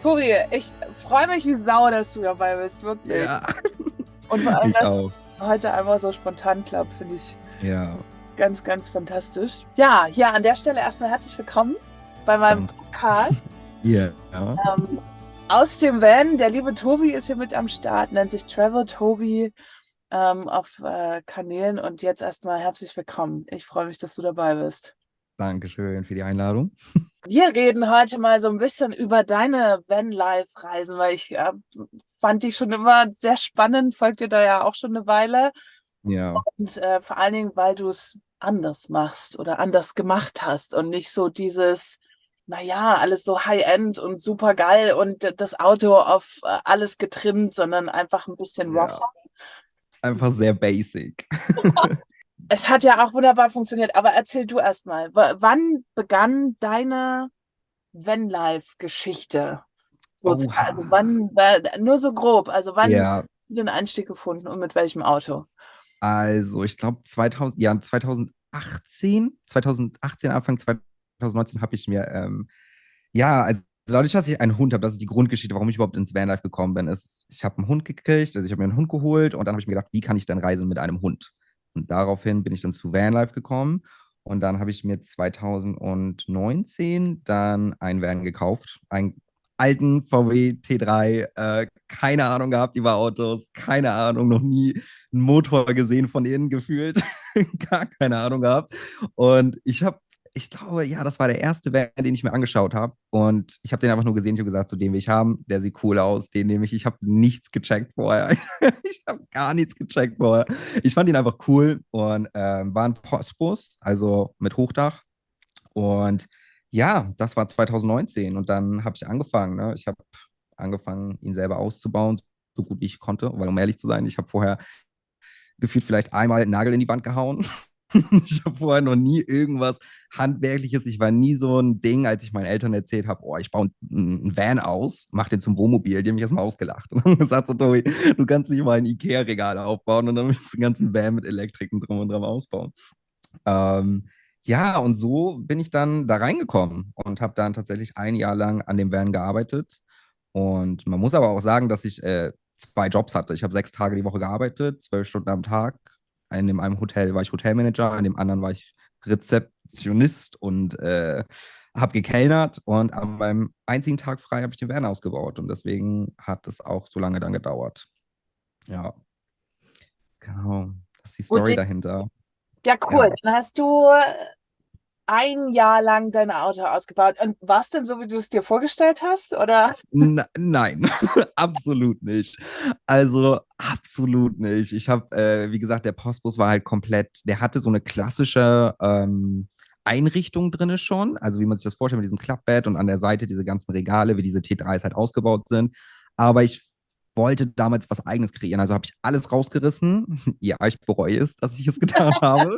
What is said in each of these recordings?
Tobi, ich freue mich wie Sau, dass du dabei bist, wirklich. Ja, Und vor allem, ich dass es auch. heute einfach so spontan klappt, finde ich Ja, ganz, ganz fantastisch. Ja, hier an der Stelle erstmal herzlich willkommen bei meinem danke. Podcast. Ja, Ähm, Aus dem Van, der liebe Tobi ist hier mit am Start, nennt sich Travel Tobi auf Kanälen. Und jetzt erstmal herzlich willkommen. Ich freue mich, dass du dabei bist. danke schön für die Einladung. Wir reden heute mal so ein bisschen über deine Vanlife-Reisen, weil ich fand die schon immer sehr spannend, folgt dir da ja auch schon eine Weile. Ja, Und vor allen Dingen, weil du es anders machst oder anders gemacht hast und nicht so dieses, naja, alles so High-End und super geil und das Auto auf alles getrimmt, sondern einfach ein bisschen rougher. ja, einfach sehr basic. Es hat ja auch wunderbar funktioniert, aber erzähl du erst mal, wann begann deine Vanlife-Geschichte? Also Oha. wann, nur so grob, also wann hast Ja, du den Einstieg gefunden und mit welchem Auto? also ich glaube 2018, Anfang 2019 habe ich mir, ja, also dadurch, dass ich einen Hund habe, das ist die Grundgeschichte, warum ich überhaupt ins Vanlife gekommen bin, ist, ich habe einen Hund gekriegt, also ich habe mir einen Hund geholt und dann habe ich mir gedacht, wie kann ich denn reisen mit einem Hund? Und daraufhin bin ich dann zu Vanlife gekommen und dann habe ich mir 2019 dann einen Van gekauft, einen alten VW T3, keine Ahnung gehabt über Autos, keine Ahnung, noch nie einen Motor gesehen von innen gefühlt, gar keine Ahnung gehabt. Und ich glaube, ja, das war der erste Van, den ich mir angeschaut habe. Und ich habe den einfach nur gesehen. Ich habe gesagt, so den will ich haben. Der sieht cool aus. Den nehme ich. Ich habe nichts gecheckt vorher. Ich habe gar nichts gecheckt vorher. Ich fand ihn einfach cool und war ein Postbus, also mit Hochdach. Und ja, das war 2019. Und dann habe ich angefangen. Ne? Ich habe angefangen, ihn selber auszubauen, so gut wie ich konnte. Weil, um ehrlich zu sein, ich habe vorher gefühlt vielleicht einmal einen Nagel in die Wand gehauen. Ich habe vorher noch nie irgendwas Handwerkliches. Ich war nie so ein Ding, als ich meinen Eltern erzählt habe, oh, ich baue einen Van aus, mach den zum Wohnmobil. Die haben mich erstmal ausgelacht und haben gesagt, so, Tobi, du kannst nicht mal ein Ikea-Regal aufbauen und dann willst du den ganzen Van mit Elektrik und drum und dran ausbauen. Ähm, ja, und so bin ich dann da reingekommen und habe dann tatsächlich ein Jahr lang an dem Van gearbeitet. Und man muss aber auch sagen, dass ich zwei Jobs hatte. Ich habe 6 Tage die Woche gearbeitet, 12 Stunden am Tag. In dem einen Hotel war ich Hotelmanager, in dem anderen war ich Rezeptionist und habe gekellnert. Und an meinem einzigen Tag frei habe ich den Van ausgebaut. Und deswegen hat es auch so lange dann gedauert. Ja, genau. Das ist die Und Story dahinter. ja, cool. Ja. Dann hast du ein Jahr lang dein Auto ausgebaut. Und war es denn so, wie du es dir vorgestellt hast? Oder? Nein, absolut nicht. Also absolut nicht. Ich habe, wie gesagt, der Postbus war halt komplett, der hatte so eine klassische Einrichtung drinne schon, also wie man sich das vorstellt mit diesem Klappbett und an der Seite diese ganzen Regale, wie diese T3s halt ausgebaut sind. Aber ich wollte damals was Eigenes kreieren, also habe ich alles rausgerissen. Ja, ich bereue es, dass ich es getan habe.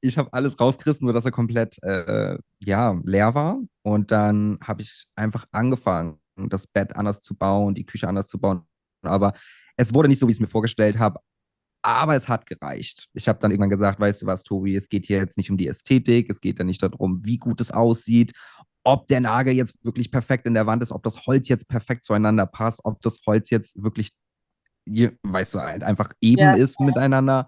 Ich habe alles rausgerissen, sodass er komplett ja, leer war. Und dann habe ich einfach angefangen, das Bett anders zu bauen, die Küche anders zu bauen. Aber es wurde nicht so, wie ich es mir vorgestellt habe. Aber es hat gereicht. Ich habe dann irgendwann gesagt, weißt du was, Tobi, es geht hier jetzt nicht um die Ästhetik, es geht ja nicht darum, wie gut es aussieht, ob der Nagel jetzt wirklich perfekt in der Wand ist, ob das Holz jetzt perfekt zueinander passt, ob das Holz jetzt wirklich, weißt du, halt einfach eben Ja. ist miteinander.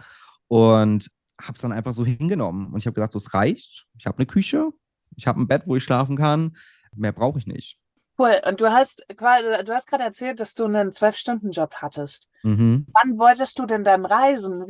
Und habe es dann einfach so hingenommen. Und ich habe gesagt, so, es reicht. Ich habe eine Küche, ich habe ein Bett, wo ich schlafen kann. Mehr brauche ich nicht. Cool. Und du hast gerade erzählt, dass du einen 12-Stunden-Job hattest. Mhm. Wann wolltest du denn dann reisen?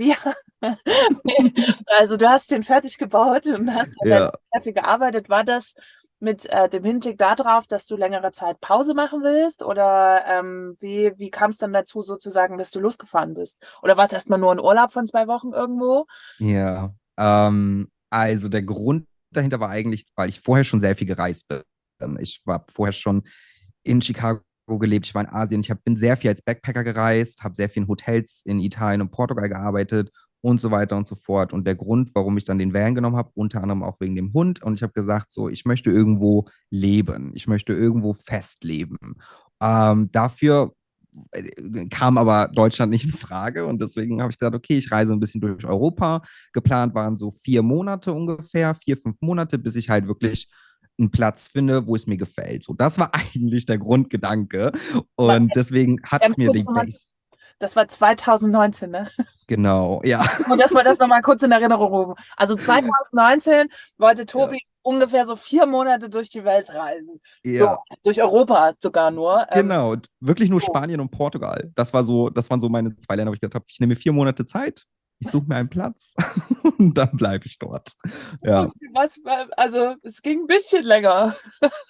Also du hast den fertig gebaut und hast dann Ja. dafür gearbeitet. War das mit dem Hinblick darauf, dass du längere Zeit Pause machen willst? Oder wie kam es dann dazu, sozusagen, dass du losgefahren bist? Oder war es erstmal nur ein Urlaub von 2 Wochen irgendwo? Ja. Also der Grund dahinter war eigentlich, weil ich vorher schon sehr viel gereist bin. Ich war vorher schon in Chicago gelebt, ich war in Asien, bin sehr viel als Backpacker gereist, habe sehr viel in Hotels in Italien und Portugal gearbeitet und so weiter und so fort. Und der Grund, warum ich dann den Van genommen habe, unter anderem auch wegen dem Hund. Und ich habe gesagt, so, ich möchte irgendwo leben, ich möchte irgendwo festleben. Dafür kam aber Deutschland nicht in Frage und deswegen habe ich gesagt, okay, ich reise ein bisschen durch Europa. Geplant waren so 4 Monate ungefähr, 4, 5 Monate, bis ich halt wirklich einen Platz finde, wo es mir gefällt. So, das war eigentlich der Grundgedanke. Und deswegen hat mir Kurz die nochmal, Base, das war 2019, ne? genau, ja, Und dass wir das nochmal kurz in Erinnerung rufen. Also 2019 wollte ja, Tobi ungefähr so 4 Monate durch die Welt reisen. So, ja, durch Europa sogar nur. genau. Wirklich nur So. Spanien und Portugal. Das waren so meine zwei Länder, wo ich gedacht habe, ich nehme mir 4 Monate Zeit, ich suche mir einen Platz und dann bleibe ich dort. Ja. Also es ging ein bisschen länger.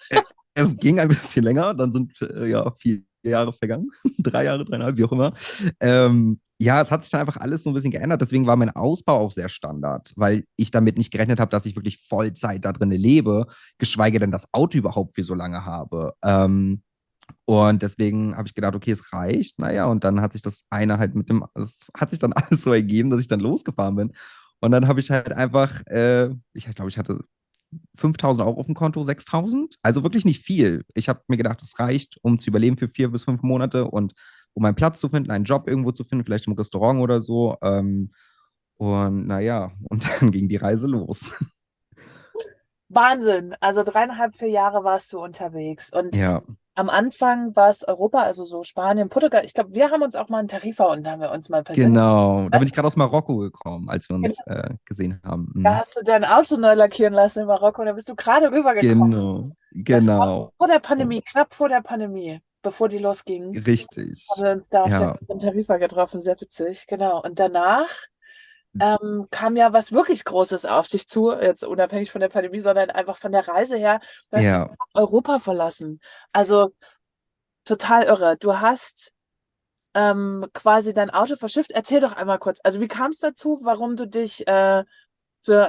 Äh, Es ging ein bisschen länger, dann sind ja 4 Jahre vergangen, 3 Jahre, 3,5, wie auch immer. Ja, es hat sich dann einfach alles so ein bisschen geändert. Deswegen war mein Ausbau auch sehr Standard, weil ich damit nicht gerechnet habe, dass ich wirklich Vollzeit da drin lebe, geschweige denn das Auto überhaupt für so lange habe. Und deswegen habe ich gedacht, okay, es reicht. Naja, und dann hat sich das eine halt es hat sich dann alles so ergeben, dass ich dann losgefahren bin. Und dann habe ich halt einfach, ich glaube, ich hatte 5.000 Euro auf dem Konto, 6.000. Also wirklich nicht viel. Ich habe mir gedacht, es reicht, um zu überleben für 4 bis 5 Monate und um einen Platz zu finden, einen Job irgendwo zu finden, vielleicht im Restaurant oder so. Und naja, und dann ging die Reise los. Wahnsinn. Also 3,5, 4 Jahre warst du unterwegs. Und Ja, am Anfang war es Europa, also so Spanien, Portugal. Ich glaube, wir haben uns auch mal in Tarifa und da haben wir uns mal persönlich. genau. Da bin Was? ich gerade aus Marokko gekommen, als wir uns gesehen haben. Da Mhm. hast du dein Auto neu lackieren lassen in Marokko und da bist du gerade rübergekommen. Genau, Das war genau. vor der Oh, Pandemie, knapp vor der Pandemie, bevor die losging, haben richtig. wir uns da auf der Ja, in Tarifa getroffen. Sehr witzig, genau. Und danach kam ja was wirklich Großes auf dich zu, jetzt unabhängig von der Pandemie, sondern einfach von der Reise her, du hast ja, Europa verlassen. Also total irre. Du hast quasi dein Auto verschifft. Erzähl doch einmal kurz. Also wie kam es dazu, warum du dich für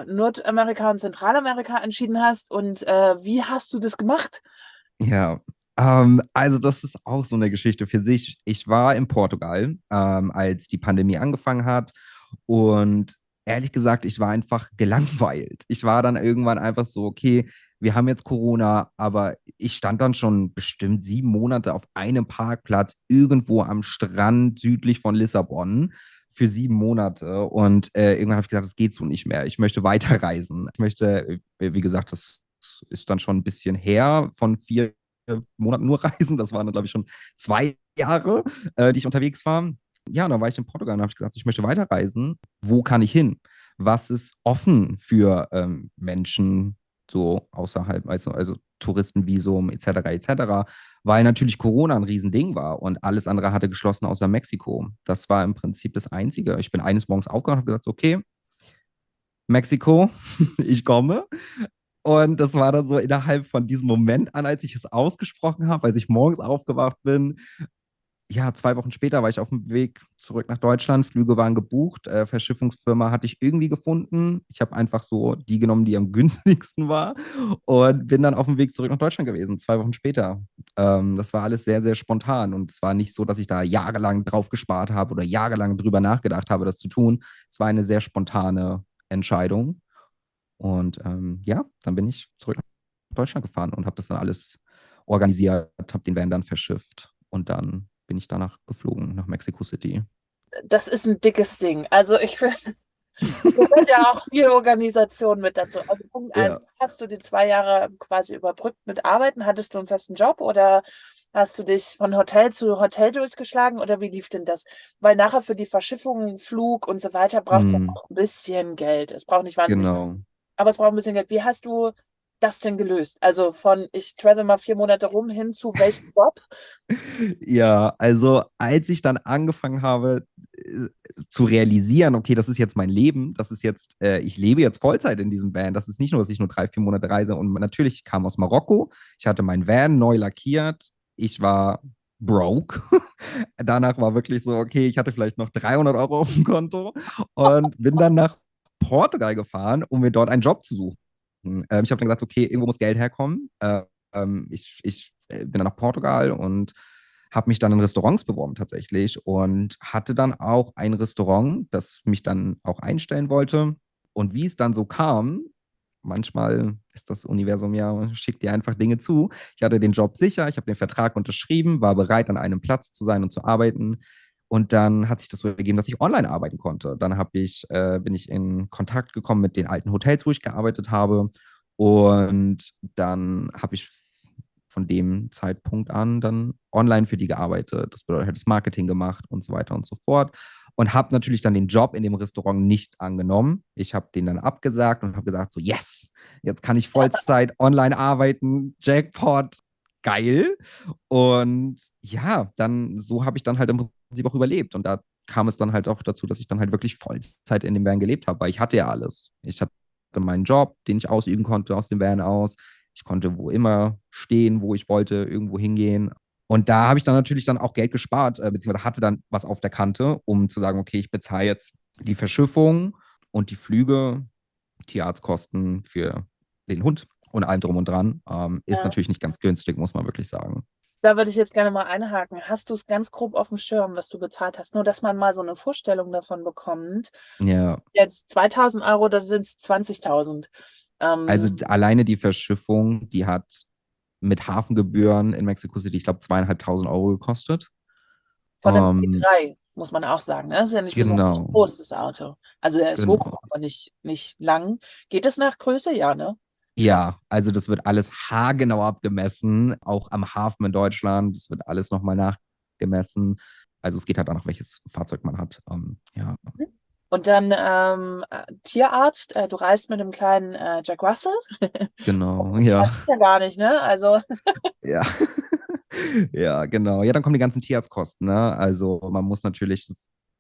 Nordamerika und Zentralamerika entschieden hast und wie hast du das gemacht? ja. Also das ist auch so eine Geschichte für sich. Ich war in Portugal, als die Pandemie angefangen hat und ehrlich gesagt, ich war einfach gelangweilt. Ich war dann irgendwann einfach so, okay, wir haben jetzt Corona, aber ich stand dann schon bestimmt 7 Monate auf einem Parkplatz irgendwo am Strand südlich von Lissabon für 7 Monate und irgendwann habe ich gesagt, das geht so nicht mehr. Ich möchte weiterreisen. Ich möchte, wie gesagt, das ist dann schon ein bisschen her von 4 Monaten nur reisen. Das waren dann, glaube ich, schon 2 Jahre, die ich unterwegs war. Ja, und dann war ich in Portugal und habe ich gesagt, ich möchte weiterreisen. Wo kann ich hin? Was ist offen für Menschen so außerhalb, also Touristenvisum etc. etc., weil natürlich Corona ein Riesending war und alles andere hatte geschlossen außer Mexiko. Das war im Prinzip das Einzige. Ich bin eines Morgens aufgewacht und habe gesagt, okay, Mexiko, ich komme. Und das war dann so innerhalb von diesem Moment an, als ich es ausgesprochen habe, als ich morgens aufgewacht bin. Ja, 2 Wochen später war ich auf dem Weg zurück nach Deutschland. Flüge waren gebucht. Verschiffungsfirma hatte ich irgendwie gefunden. Ich habe einfach so die genommen, die am günstigsten war und bin dann auf dem Weg zurück nach Deutschland gewesen, 2 Wochen später. Das war alles sehr, sehr spontan und es war nicht so, dass ich da jahrelang drauf gespart habe oder jahrelang drüber nachgedacht habe, das zu tun. Es war eine sehr spontane Entscheidung. Und ja, dann bin ich zurück nach Deutschland gefahren und habe das dann alles organisiert, habe den Van dann verschifft und dann bin ich danach geflogen nach Mexico City. Das ist ein dickes Ding. Also ich finde, gehört ja auch viel Organisation mit dazu. Also Punkt eins, Ja. hast du die 2 Jahre quasi überbrückt mit Arbeiten? Hattest du einen festen Job oder hast du dich von Hotel zu Hotel durchgeschlagen oder wie lief denn das? Weil nachher für die Verschiffung, Flug und so weiter braucht es ja Mm, auch ein bisschen Geld. Es braucht nicht wahnsinnig, genau. aber es braucht ein bisschen Geld. Wie hast du das denn gelöst? Also von ich travel mal 4 Monate rum hin zu welchem Job? Ja, also als ich dann angefangen habe zu realisieren, okay, das ist jetzt mein Leben, das ist jetzt, ich lebe jetzt Vollzeit in diesem Van. Das ist nicht nur, dass ich nur 3, 4 Monate reise und natürlich ich kam aus Marokko, ich hatte mein Van neu lackiert, ich war broke. Danach war wirklich so, okay, ich hatte vielleicht noch 300 Euro auf dem Konto und bin dann nach Portugal gefahren, um mir dort einen Job zu suchen. Ich habe dann gesagt, okay, irgendwo muss Geld herkommen. Ich bin dann nach Portugal und habe mich dann in Restaurants beworben tatsächlich und hatte dann auch ein Restaurant, das mich dann auch einstellen wollte. Und wie es dann so kam, manchmal ist das Universum ja, schickt dir einfach Dinge zu. Ich hatte den Job sicher, ich habe den Vertrag unterschrieben, war bereit, an einem Platz zu sein und zu arbeiten. Und dann hat sich das so ergeben, dass ich online arbeiten konnte. Dann bin ich in Kontakt gekommen mit den alten Hotels, wo ich gearbeitet habe Und dann habe ich von dem Zeitpunkt an dann online für die gearbeitet. Das bedeutet, halt das Marketing gemacht und so weiter und so fort. Und habe natürlich dann den Job in dem Restaurant nicht angenommen. Ich habe den dann abgesagt und habe gesagt, so, yes, jetzt kann ich Vollzeit online arbeiten, Jackpot, geil. Und ja, dann so habe ich dann halt im Prinzip auch überlebt. Und da kam es dann halt auch dazu, dass ich dann halt wirklich Vollzeit in dem Van gelebt habe, weil ich hatte ja alles. Ich hatte meinen Job, den ich ausüben konnte aus dem Van aus. Ich konnte wo immer stehen, wo ich wollte, irgendwo hingehen. Und da habe ich dann natürlich dann auch Geld gespart, beziehungsweise hatte dann was auf der Kante, um zu sagen, okay, ich bezahle jetzt die Verschiffung und die Flüge, Tierarztkosten für den Hund und allem drum und dran. Ist Ja. natürlich nicht ganz günstig, muss man wirklich sagen. Da würde ich jetzt gerne mal einhaken. Hast du es ganz grob auf dem Schirm, was du bezahlt hast? Nur, dass man mal so eine Vorstellung davon bekommt. Ja, Jetzt 2.000 Euro, da sind es 20.000. also Ähm, alleine die Verschiffung, die hat mit Hafengebühren in Mexico City, ich glaube, 2.500 € gekostet. von dem Ähm, T3, muss man auch sagen. Ne? Das ist ja nicht besonders genau, groß, das Auto. Also er ist hoch, genau. aber nicht lang. Geht es nach Größe? Ja, ne? Schon. Ja, also das wird alles haargenau abgemessen, auch am Hafen in Deutschland. Das wird alles nochmal nachgemessen. Also es geht halt danach, welches Fahrzeug man hat. Ja, Und dann Tierarzt, du reist mit dem kleinen Jack Russell. genau, So ja, klein ist ja gar nicht, ne? Also, ja. Ja, genau. Ja, dann kommen die ganzen Tierarztkosten, ne? Also man muss natürlich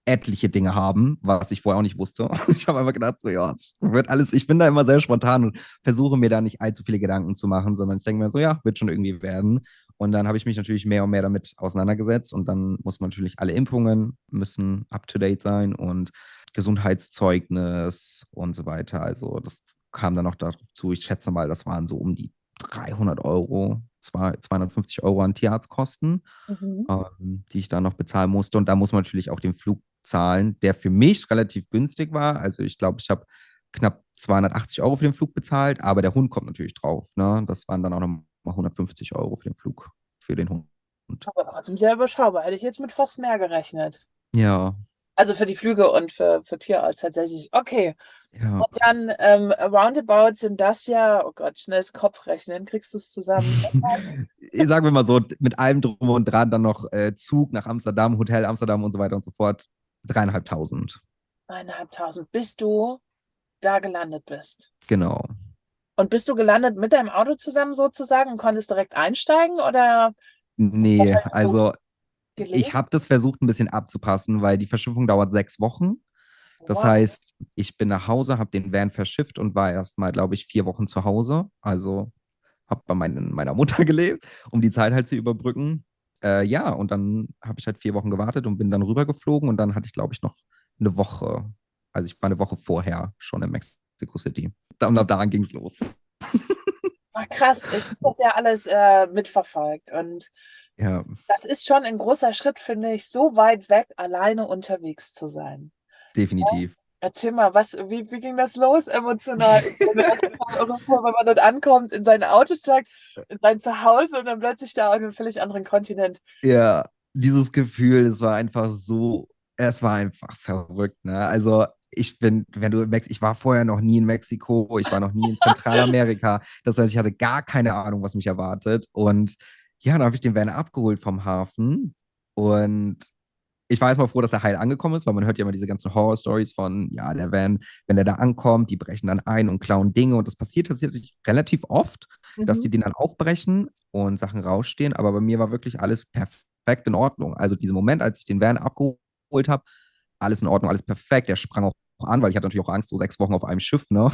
etliche Dinge haben, was ich vorher auch nicht wusste. Ich habe einfach gedacht, so, ja, es wird alles, ich bin da immer sehr spontan und versuche mir da nicht allzu viele Gedanken zu machen, sondern ich denke mir so, ja, wird schon irgendwie werden. Und dann habe ich mich natürlich mehr und mehr damit auseinandergesetzt und dann muss man natürlich alle Impfungen müssen up-to-date sein und Gesundheitszeugnis und so weiter. Also das kam dann noch dazu. Ich schätze mal, das waren so um die 300 €, 250 € an Tierarztkosten, mhm. die ich dann noch bezahlen musste. Und da muss man natürlich auch den Flug zahlen, der für mich relativ günstig war. Also ich glaube, ich habe knapp 280 € für den Flug bezahlt, aber der Hund kommt natürlich drauf. Ne? Das waren dann auch nochmal 150 € für den Flug für den Hund. Aber trotzdem sehr überschaubar. Hätte ich jetzt mit fast mehr gerechnet. Ja, Also für die Flüge und für Tierarzt tatsächlich. Okay. ja. Und dann roundabout sind das ja, oh Gott, schnelles Kopfrechnen. Kriegst du es zusammen? Sagen wir mal so, mit allem drum und dran dann noch Zug nach Amsterdam, Hotel Amsterdam und so weiter und so fort. 3.500. 1.500, bis du da gelandet bist. Genau. Und bist du gelandet mit deinem Auto zusammen sozusagen und konntest direkt einsteigen oder Nee, so also ich gelegt? habe das versucht ein bisschen abzupassen, weil die Verschiffung dauert 6 Wochen. Das Wow. heißt, ich bin nach Hause, habe den Van verschifft und war erst mal, glaube ich, 4 Wochen zu Hause. Also habe bei meiner Mutter gelebt, um die Zeit halt zu überbrücken. Ja, und dann habe ich halt 4 Wochen gewartet und bin dann rübergeflogen und dann hatte ich, glaube ich, noch eine Woche. Also ich war eine Woche vorher schon in Mexico City. Und ab da ging es los. Ach, krass, ich habe das ja alles mitverfolgt. Und Ja, das ist schon ein großer Schritt, finde ich, so weit weg alleine unterwegs zu sein. definitiv. Erzähl mal, wie ging das los emotional? Wenn man dort ankommt, in sein Auto steigt, in sein Zuhause und dann plötzlich da auf einem völlig anderen Kontinent. Ja, dieses Gefühl, es war einfach verrückt, ne? Also wenn du ich war vorher noch nie in Mexiko, ich war noch nie in Zentralamerika. Das heißt, ich hatte gar keine Ahnung, was mich erwartet. Und ja, dann habe ich den Van abgeholt vom Hafen und ich war erstmal froh, dass er heil angekommen ist, weil man hört ja immer diese ganzen Horror-Stories von, ja, der Van, wenn der da ankommt, die brechen dann ein und klauen Dinge. Und das passiert tatsächlich relativ oft, dass Mhm. die den dann aufbrechen und Sachen rausstehen. Aber bei mir war wirklich alles perfekt in Ordnung. Also dieser Moment, als ich den Van abgeholt habe, alles in Ordnung, alles perfekt. Der sprang auch an, weil ich hatte natürlich auch Angst, so 6 Wochen auf einem Schiff, ne?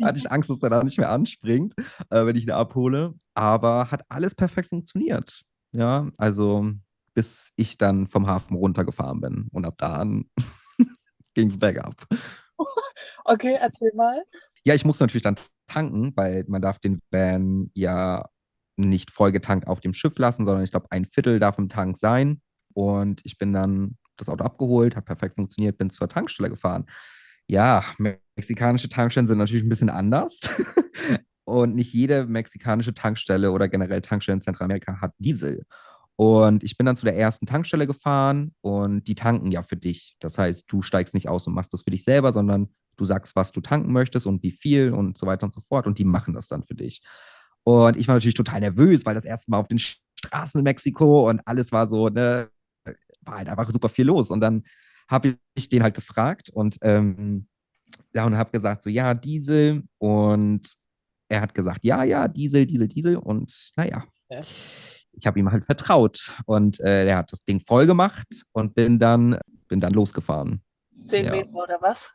Hatte ich Angst, dass er da nicht mehr anspringt, wenn ich ihn abhole. Aber hat alles perfekt funktioniert. Ja, also bis ich dann vom Hafen runtergefahren bin. Und ab da an ging es bergab. Okay, erzähl mal. Ja, ich musste natürlich dann tanken, weil man darf den Van ja nicht vollgetankt auf dem Schiff lassen, sondern ich glaube, ein Viertel darf im Tank sein. Und ich bin dann das Auto abgeholt, hat perfekt funktioniert, bin zur Tankstelle gefahren. Ja, mexikanische Tankstellen sind natürlich ein bisschen anders. Und nicht jede mexikanische Tankstelle oder generell Tankstellen in Zentralamerika hat Diesel. Und ich bin dann zu der ersten Tankstelle gefahren und die tanken ja für dich. Das heißt, du steigst nicht aus und machst das für dich selber, sondern Du sagst, was du tanken möchtest und wie viel und so weiter und so fort. Und die machen das dann für dich. Und ich war natürlich total nervös, weil das erste Mal auf den Straßen in Mexiko und alles war so, ne, war halt einfach super viel los. Und dann habe ich den halt gefragt ja, und habe gesagt, so, ja, Diesel. Und er hat gesagt, ja, ja, Diesel, Diesel, Diesel. Und naja, Ja. ich habe ihm halt vertraut. Und er hat das Ding voll gemacht und bin dann losgefahren. 10 Meter Ja, oder was?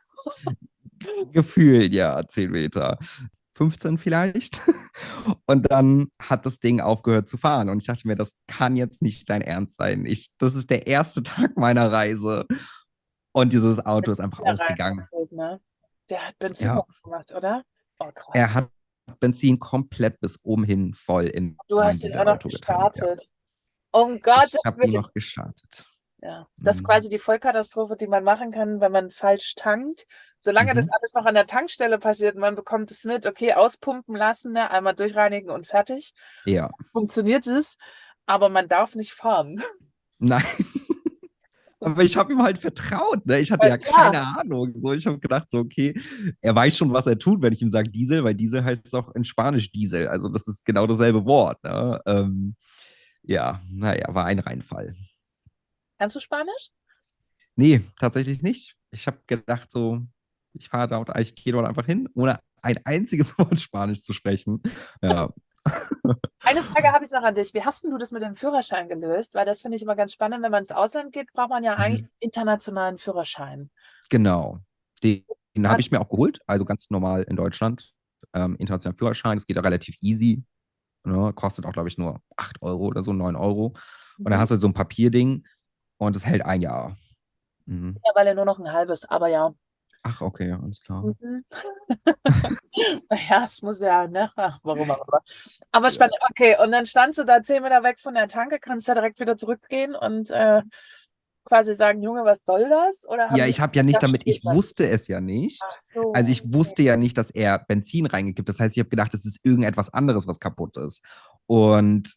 gefühlt, ja, 10 Meter. 15 vielleicht. Und dann hat das Ding aufgehört zu fahren. Und ich dachte mir, das kann jetzt nicht dein Ernst sein. Das ist der erste Tag meiner Reise. Und dieses Auto ist einfach Da rein, ausgegangen. ne? Der hat Benzin Ja, gemacht, oder? Oh, er krass. hat Benzin komplett bis oben hin voll in Du mein hast ihn auch noch Dieselauto getankt. Ja, gestartet. Um ich Gottes habe ihn Willen. noch gestartet. Ja, das ist Mhm. quasi die Vollkatastrophe, die man machen kann, wenn man falsch tankt. Solange das Mhm. alles noch an der Tankstelle passiert, man bekommt es mit, okay, auspumpen lassen, ne, einmal durchreinigen und fertig. Ja, Funktioniert es, aber man darf nicht fahren. nein. Aber ich habe ihm halt vertraut, ne? Ich hatte Ja, ja klar. keine Ahnung. So, ich habe gedacht, so, okay, er weiß schon, was er tut, wenn ich ihm sage Diesel, weil Diesel heißt auch in Spanisch Diesel. Also das ist genau dasselbe Wort. Ne? Ja, naja, war ein Reinfall. Kannst du Spanisch? Nee, tatsächlich nicht. Ich habe gedacht, so, ich gehe dort einfach hin, ohne ein einziges Wort Spanisch zu sprechen. Ja. Eine Frage habe ich noch an dich. Wie hast denn du das mit dem Führerschein gelöst? Weil das finde ich immer ganz spannend. Wenn man ins Ausland geht, braucht man ja eigentlich Mhm. einen internationalen Führerschein. Genau. Den habe Hat, ich mir auch geholt, also ganz normal in Deutschland. Internationalen Führerschein, das geht ja relativ easy. Ne? Kostet auch, glaube ich, nur 8 Euro oder so, 9 Euro. Und dann mhm. hast du so ein Papierding und es hält ein Jahr. Mhm. Mittlerweile nur noch ein halbes, aber ja. Ach, okay, alles klar. Mhm. Naja, es muss ja, ne? Ach, warum auch immer. Aber Ja. spannend. Okay, und dann standst du da 10 Meter weg von der Tanke, kannst ja direkt wieder zurückgehen und quasi sagen, Junge, was soll das? Oder haben Ja, die ich habe ja nicht gesagt, damit, steht ich was? wusste es ja Ach nicht. Also so, ich okay. wusste ja nicht, dass er Benzin reingekippt. Das heißt, ich habe gedacht, es ist irgendetwas anderes, was kaputt ist. Und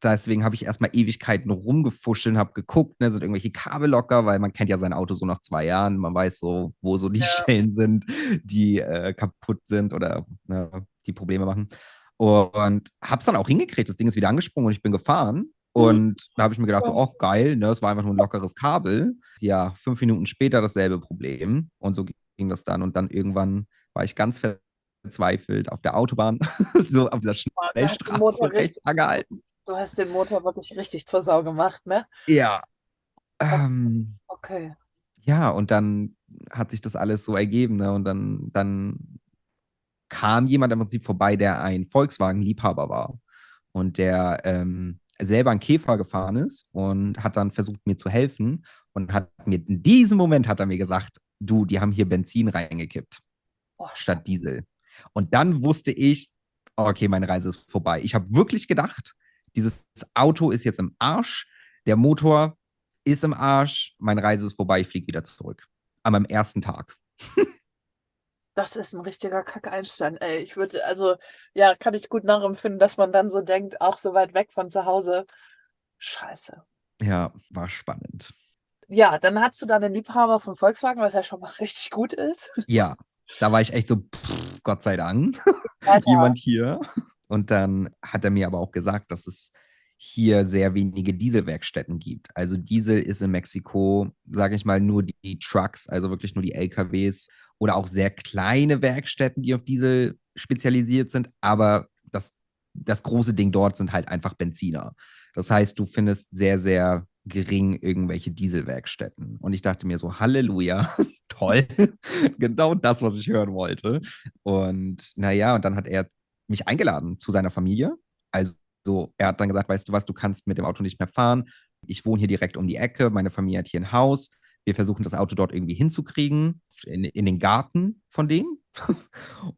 deswegen habe ich erstmal Ewigkeiten rumgefuschelt, habe geguckt, ne, sind irgendwelche Kabel locker, weil man kennt ja sein Auto so nach 2 Jahren. Man weiß so, wo so die Ja. Stellen sind, die kaputt sind oder ne, die Probleme machen. Und habe es dann auch hingekriegt. Das Ding ist wieder angesprungen und ich bin gefahren. Und da habe ich mir gedacht, so, oh geil, ne, es war einfach nur ein lockeres Kabel. Ja, 5 Minuten später dasselbe Problem. Und so ging das dann. Und dann irgendwann war ich ganz verzweifelt auf der Autobahn, so auf dieser Oh, du hast den Schnellstraße Motor rechts richtig, angehalten. du hast den Motor wirklich richtig zur Sau gemacht, ne? Ja, O- ähm, Okay. ja, und dann hat sich das alles so ergeben, ne? Und dann kam jemand im Prinzip vorbei, der ein Volkswagen-Liebhaber war und der selber einen Käfer gefahren ist und hat dann versucht, mir zu helfen und hat mir in diesem Moment hat er mir gesagt, du, die haben hier Benzin reingekippt Oh, statt Diesel. Und dann wusste ich, okay, meine Reise ist vorbei. Ich habe wirklich gedacht, dieses Auto ist jetzt im Arsch, der Motor ist im Arsch, meine Reise ist vorbei, ich fliege wieder zurück. An meinem ersten Tag. das ist ein richtiger Kackeinstand, ey. Ich würde, also, ja, kann ich gut nachempfinden, dass man dann so denkt, auch so weit weg von zu Hause. Scheiße. Ja, war spannend. Ja, dann hast du da den Liebhaber von Volkswagen, was ja schon mal richtig gut ist. Ja, da war ich echt so, Gott sei Dank, Alter. jemand hier. Und dann hat er mir aber auch gesagt, dass es hier sehr wenige Dieselwerkstätten gibt. Also Diesel ist in Mexiko, sage ich mal, nur die Trucks, also wirklich nur die LKWs oder auch sehr kleine Werkstätten, die auf Diesel spezialisiert sind. Aber das große Ding dort sind halt einfach Benziner. Das heißt, du findest sehr, sehr gering irgendwelche Dieselwerkstätten. Und ich dachte mir so, Halleluja, toll, genau das, was ich hören wollte. Und naja, und dann hat er mich eingeladen zu seiner Familie. Also er hat dann gesagt, weißt du was, du kannst mit dem Auto nicht mehr fahren. Ich wohne hier direkt um die Ecke, meine Familie hat hier ein Haus. Wir versuchen das Auto dort irgendwie hinzukriegen, in den Garten von denen.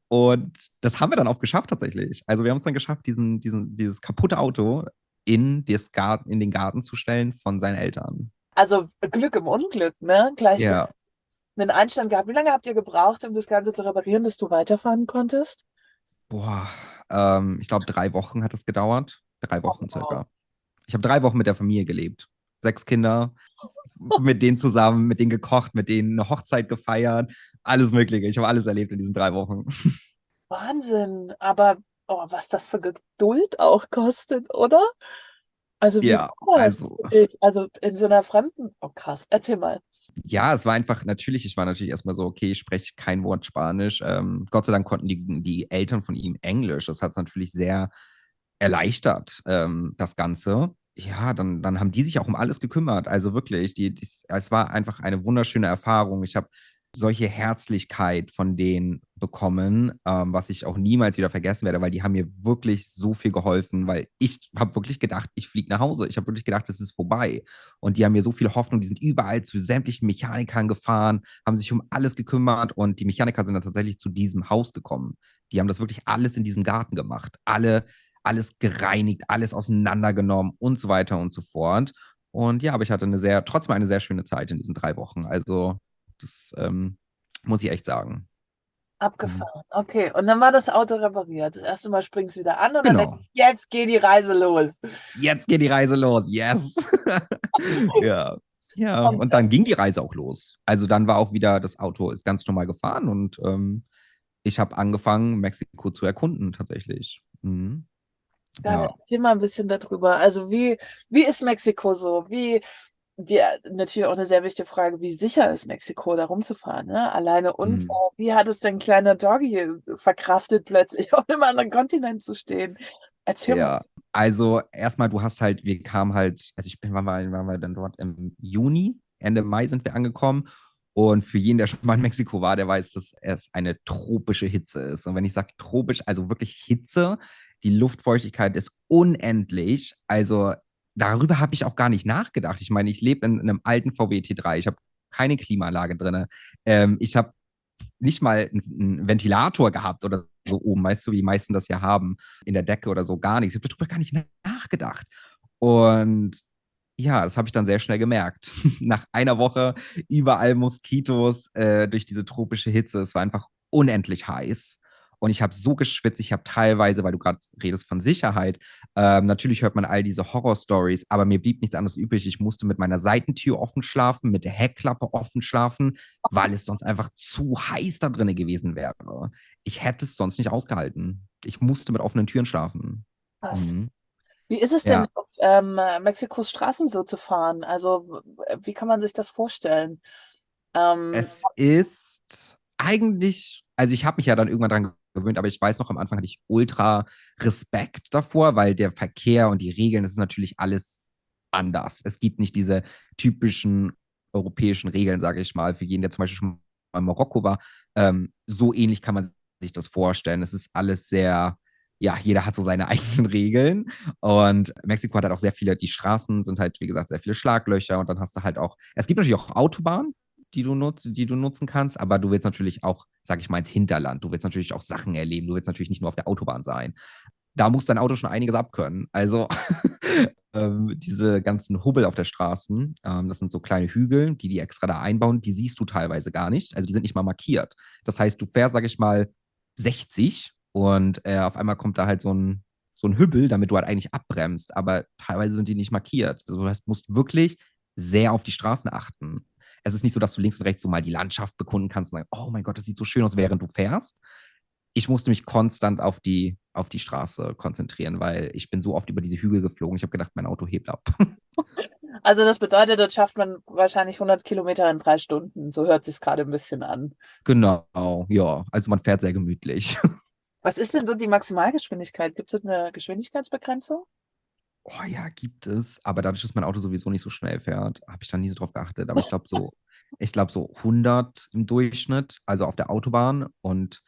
Und das haben wir dann auch geschafft tatsächlich. Also wir haben es dann geschafft, dieses kaputte Auto in den Garten zu stellen von seinen Eltern. Also Glück im Unglück, ne? Gleich Ja, einen Einstand gehabt. Wie lange habt ihr gebraucht, um das Ganze zu reparieren, dass du weiterfahren konntest? boah, ich glaube, 3 Wochen hat es gedauert. 3 Wochen Wow. circa. Ich habe 3 Wochen mit der Familie gelebt. 6 Kinder. mit denen zusammen, mit denen gekocht, mit denen eine Hochzeit gefeiert, alles Mögliche. Ich habe alles erlebt in diesen 3 Wochen. Wahnsinn. Aber oh, was das für Geduld auch kostet, oder? Also wie Ja, war das also, für dich? Also in so einer fremden. Oh krass, erzähl mal. ja, es war einfach natürlich, ich war natürlich erstmal so, okay, ich spreche kein Wort Spanisch. Gott sei Dank konnten die Eltern von ihm Englisch. Das hat es natürlich sehr erleichtert, das Ganze. Ja, dann haben die sich auch um alles gekümmert. Also wirklich, es war einfach eine wunderschöne Erfahrung. Ich habe solche Herzlichkeit von denen bekommen, was ich auch niemals wieder vergessen werde, weil die haben mir wirklich so viel geholfen, weil ich habe wirklich gedacht, ich fliege nach Hause. Ich habe wirklich gedacht, es ist vorbei. Und die haben mir so viel Hoffnung, die sind überall zu sämtlichen Mechanikern gefahren, haben sich um alles gekümmert und die Mechaniker sind dann tatsächlich zu diesem Haus gekommen. Die haben das wirklich alles in diesem Garten gemacht. Alles gereinigt, alles auseinandergenommen und so weiter und so fort. Und ja, aber ich hatte trotzdem eine sehr schöne Zeit in diesen 3 Wochen. Also, das muss ich echt sagen. Mhm. Abgefahren. Okay, und dann war das Auto repariert. Das erste Mal springst du wieder an und dann denkst Genau. du, jetzt geht die Reise los. Jetzt geht die Reise los. Yes. Ja. Ja, Und und dann ging die Reise auch los. Also dann war auch wieder, das Auto ist ganz normal gefahren und ich habe angefangen, Mexiko zu erkunden tatsächlich. Mhm. geil, Ja. erzähl mal ein bisschen darüber. Also wie ist Mexiko so? Natürlich auch eine sehr wichtige Frage, wie sicher ist Mexiko, da rumzufahren, ne? Alleine und Mhm. wie hat es dein kleiner Doggy verkraftet, plötzlich auf einem anderen Kontinent zu stehen? Erzähl mal. Ja, also erstmal, wir kamen halt, also wann waren wir denn dort? Im Juni, Ende Mai sind wir angekommen. Und für jeden, der schon mal in Mexiko war, der weiß, dass es eine tropische Hitze ist. Und wenn ich sage tropisch, also wirklich Hitze, die Luftfeuchtigkeit ist unendlich. Also darüber habe ich auch gar nicht nachgedacht. Ich meine, ich lebe in einem alten VW T3. Ich habe keine Klimaanlage drin. Ich habe nicht mal einen Ventilator gehabt oder so oben, weißt du, wie die meisten das ja haben, in der Decke oder so, gar nichts. Ich habe darüber gar nicht nachgedacht. Und ja, das habe ich dann sehr schnell gemerkt. Nach einer Woche überall Moskitos durch diese tropische Hitze. Es war einfach unendlich heiß. Und ich habe so geschwitzt. Ich habe teilweise, weil du gerade redest von Sicherheit, natürlich hört man all diese Horror-Stories, aber mir blieb nichts anderes übrig. Ich musste mit meiner Seitentür offen schlafen, mit der Heckklappe offen schlafen, weil es sonst einfach zu heiß da drin gewesen wäre. Ich hätte es sonst nicht ausgehalten. Ich musste mit offenen Türen schlafen. Krass. Mhm. Wie ist es denn, Ja, auf Mexikos Straßen so zu fahren? Also, wie kann man sich das vorstellen? Ähm, es ist eigentlich, also ich habe mich ja dann irgendwann dran gewöhnt, aber ich weiß noch, am Anfang hatte ich ultra Respekt davor, weil der Verkehr und die Regeln, das ist natürlich alles anders. Es gibt nicht diese typischen europäischen Regeln, sage ich mal, für jeden, der zum Beispiel schon mal in Marokko war. So ähnlich kann man sich das vorstellen. Es ist alles sehr, ja, jeder hat so seine eigenen Regeln. Und Mexiko hat halt auch sehr viele, die Straßen sind halt, wie gesagt, sehr viele Schlaglöcher und dann hast du halt auch, es gibt natürlich auch Autobahnen, die du nutzen kannst, aber du willst natürlich auch, sag ich mal, ins Hinterland. Du willst natürlich auch Sachen erleben. Du willst natürlich nicht nur auf der Autobahn sein. Da muss dein Auto schon einiges abkönnen. Also diese ganzen Hubbel auf der Straßen, das sind so kleine Hügel, die extra da einbauen, die siehst du teilweise gar nicht. Also die sind nicht mal markiert. Das heißt, du fährst, sag ich mal, 60 und auf einmal kommt da halt so ein Hübbel, damit du halt eigentlich abbremst, aber teilweise sind die nicht markiert. Also du musst wirklich sehr auf die Straßen achten. Es ist nicht so, dass du links und rechts so mal die Landschaft bekunden kannst und sagen, oh mein Gott, das sieht so schön aus, während du fährst. Ich musste mich konstant auf die Straße konzentrieren, weil ich bin so oft über diese Hügel geflogen. Ich habe gedacht, mein Auto hebt ab. also das bedeutet, das schafft man wahrscheinlich 100 Kilometer in 3 Stunden. So hört sich gerade ein bisschen an. Genau, ja. Also man fährt sehr gemütlich. Was ist denn so die Maximalgeschwindigkeit? Gibt es eine Geschwindigkeitsbegrenzung? Oh ja, gibt es. Aber dadurch, dass mein Auto sowieso nicht so schnell fährt, habe ich da nie so drauf geachtet. Aber ich glaube so 100 im Durchschnitt, also auf der Autobahn. Und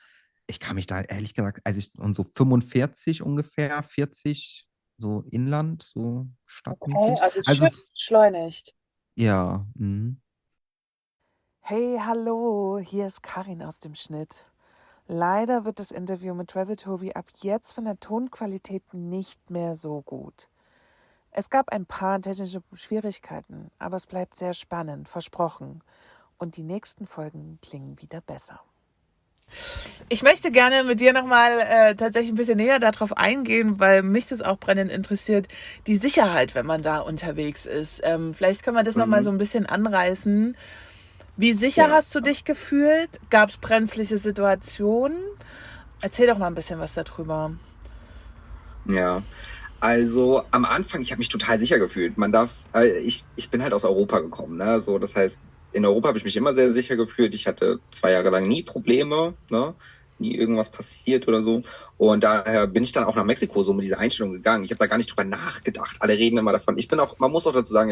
ich kann mich da ehrlich gesagt, und so 45 ungefähr, 40 so Inland, so Okay, stadtmäßig. also Also schön es, beschleunigt. ja, Hey, hallo, hier ist Karin aus dem Schnitt. Leider wird das Interview mit Travel Tobi ab jetzt von der Tonqualität nicht mehr so gut. Es gab ein paar technische Schwierigkeiten, aber es bleibt sehr spannend, versprochen. Und die nächsten Folgen klingen wieder besser. Ich möchte gerne mit dir nochmal tatsächlich ein bisschen näher darauf eingehen, weil mich das auch brennend interessiert, die Sicherheit, wenn man da unterwegs ist. Vielleicht können wir das nochmal so Mhm. ein bisschen anreißen. Wie sicher Ja. hast du dich gefühlt? Gab es brenzliche Situationen? Erzähl doch mal ein bisschen was darüber. Ja, also am Anfang, ich habe mich total sicher gefühlt. Ich bin halt aus Europa gekommen, ne? So, das heißt, in Europa habe ich mich immer sehr sicher gefühlt. Ich hatte 2 Jahre lang nie Probleme, ne? Nie irgendwas passiert oder so. Und daher bin ich dann auch nach Mexiko so mit dieser Einstellung gegangen. Ich habe da gar nicht drüber nachgedacht. Alle reden immer davon. Man muss auch dazu sagen,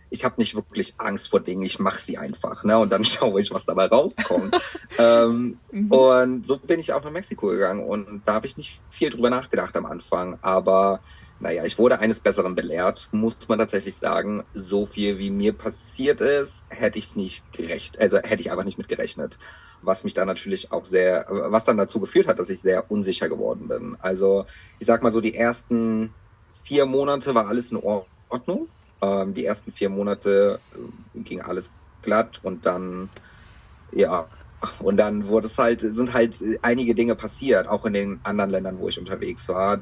ich habe nicht wirklich Angst vor Dingen. Ich mache sie einfach, ne? Und dann schaue ich, was dabei rauskommt. Mhm. Und so bin ich auch nach Mexiko gegangen und da habe ich nicht viel drüber nachgedacht am Anfang. Aber naja, ich wurde eines Besseren belehrt, muss man tatsächlich sagen. So viel wie mir passiert ist, hätte ich einfach nicht mit gerechnet. Was mich dann natürlich auch was dann dazu geführt hat, dass ich sehr unsicher geworden bin. Also ich sag mal so, die ersten 4 Monate war alles in Ordnung. Die ersten 4 Monate ging alles glatt und dann, ja, und dann sind halt einige Dinge passiert, auch in den anderen Ländern, wo ich unterwegs war,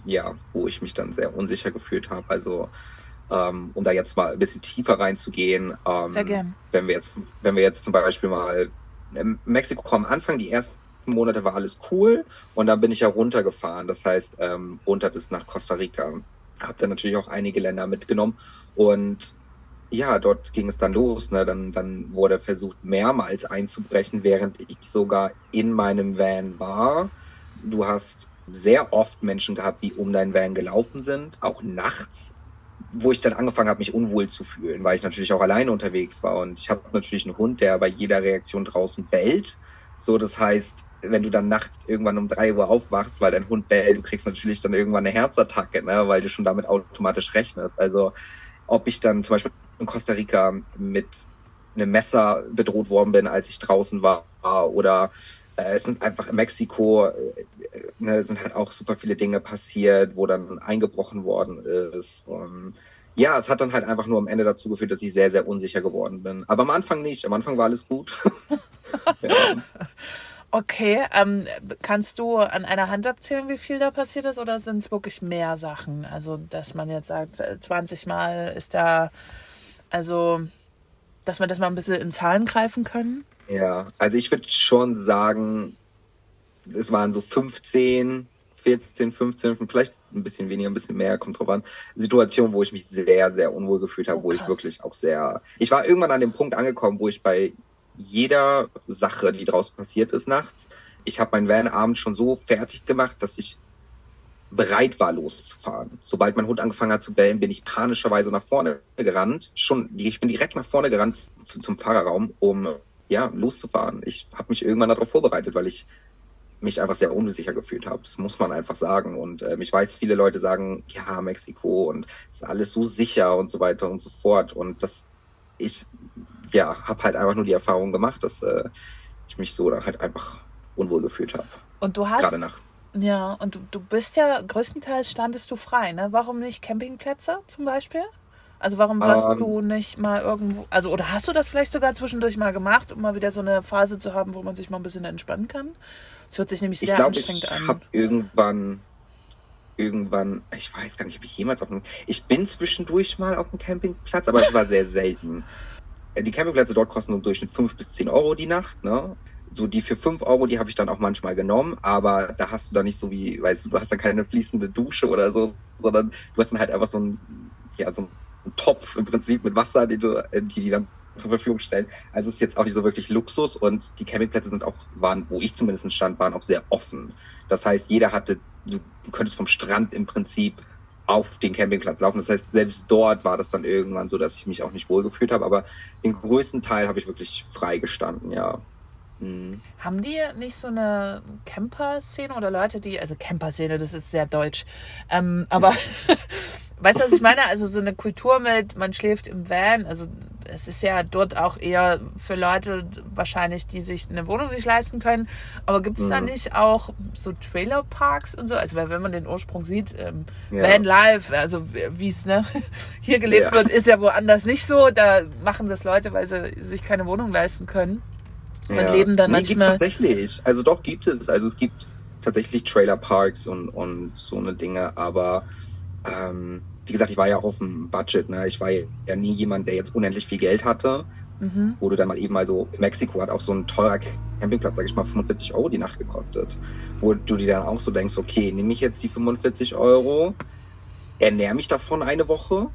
ja, wo ich mich dann sehr unsicher gefühlt habe. Also, um da jetzt mal ein bisschen tiefer reinzugehen, Sehr gern. wenn wir jetzt zum Beispiel mal Mexiko am Anfang, die ersten Monate war alles cool und dann bin ich ja runtergefahren. Das heißt, runter bis nach Costa Rica. Habe dann natürlich auch einige Länder mitgenommen und ja, dort ging es dann los. Ne? Dann wurde versucht, mehrmals einzubrechen, während ich sogar in meinem Van war. Du hast sehr oft Menschen gehabt, die um dein Van gelaufen sind, auch nachts, wo ich dann angefangen habe, mich unwohl zu fühlen, weil ich natürlich auch alleine unterwegs war. Und ich habe natürlich einen Hund, der bei jeder Reaktion draußen bellt. So, das heißt, wenn du dann nachts irgendwann um 3 Uhr aufwachst, weil dein Hund bellt, du kriegst natürlich dann irgendwann eine Herzattacke, ne? Weil du schon damit automatisch rechnest. Also, ob ich dann zum Beispiel in Costa Rica mit einem Messer bedroht worden bin, als ich draußen war, oder es sind einfach in Mexiko, ne, sind halt auch super viele Dinge passiert, wo dann eingebrochen worden ist. Und ja, es hat dann halt einfach nur am Ende dazu geführt, dass ich sehr, sehr unsicher geworden bin. Aber am Anfang nicht. Am Anfang war alles gut. Ja. Okay, kannst du an einer Hand abzählen, wie viel da passiert ist, oder sind es wirklich mehr Sachen? Also, dass man jetzt sagt, 20 Mal ist da, also, dass wir das mal ein bisschen in Zahlen greifen können? Ja, also ich würde schon sagen, es waren so 15, 14, 15, vielleicht ein bisschen weniger, ein bisschen mehr, kommt drauf an. Situationen, wo ich mich sehr, sehr unwohl gefühlt Oh, habe, wo ich krass. wirklich auch sehr. Ich war irgendwann an dem Punkt angekommen, wo ich bei jeder Sache, die draußen passiert ist nachts, ich habe meinen Van abends schon so fertig gemacht, dass ich bereit war, loszufahren. Sobald mein Hund angefangen hat zu bellen, bin ich panischerweise nach vorne gerannt. Ich bin direkt nach vorne gerannt zum Fahrerraum, um ja loszufahren. Ich habe mich irgendwann darauf vorbereitet, weil ich mich einfach sehr unsicher gefühlt habe. Das muss man einfach sagen. Und ich weiß, viele Leute sagen, ja, Mexiko und ist alles so sicher und so weiter und so fort. Und ich, ja, habe halt einfach nur die Erfahrung gemacht, dass ich mich so dann halt einfach unwohl gefühlt habe. Und du hast, Gerade nachts. ja, und du bist ja, größtenteils standest du frei, ne? Warum nicht Campingplätze zum Beispiel? Also warum warst Ähm, du nicht mal irgendwo, also oder hast du das vielleicht sogar zwischendurch mal gemacht, um mal wieder so eine Phase zu haben, wo man sich mal ein bisschen entspannen kann? Es hört sich nämlich Ich sehr glaube, anstrengend an. ich weiß gar nicht, ob ich jemals ich bin zwischendurch mal auf dem Campingplatz, aber es war sehr selten. Die Campingplätze dort kosten im Durchschnitt 5 bis 10 Euro die Nacht, ne? So die für 5 Euro, die habe ich dann auch manchmal genommen, aber da hast du dann nicht so wie, weißt du hast dann keine fließende Dusche oder so, sondern du hast dann halt einfach so einen Topf im Prinzip mit Wasser, die dann zur Verfügung stellen. Also es ist jetzt auch nicht so wirklich Luxus und die Campingplätze wo ich zumindest stand, waren auch sehr offen. Das heißt, du könntest vom Strand im Prinzip auf den Campingplatz laufen. Das heißt, selbst dort war das dann irgendwann so, dass ich mich auch nicht wohlgefühlt habe. Aber den größten Teil habe ich wirklich frei gestanden, ja. Mhm. Haben die nicht so eine Camper-Szene oder Leute, also Camper-Szene, das ist sehr deutsch, aber weißt du, was ich meine? Also so eine Kultur mit, man schläft im Van, also es ist ja dort auch eher für Leute wahrscheinlich, die sich eine Wohnung nicht leisten können, aber gibt es da Mhm. nicht auch so Trailerparks und so? Also weil wenn man den Ursprung sieht, Van Ja, Life, also wie es ne, hier gelebt ja, wird, ist ja woanders nicht so, da machen das Leute, weil sie sich keine Wohnung leisten können. Und Ja. leben dann Nee, gibt's manchmal. tatsächlich. Also doch gibt es. Also es gibt tatsächlich Trailerparks und so eine Dinge, aber wie gesagt, ich war ja auch auf dem Budget, ne? Ich war ja nie jemand, der jetzt unendlich viel Geld hatte, Mhm. wo du dann mal eben mal so, in Mexiko hat auch so ein teurer Campingplatz, sag ich mal, 45 Euro die Nacht gekostet. Wo du dir dann auch so denkst, okay, nehme ich jetzt die 45 Euro, ernähre mich davon eine Woche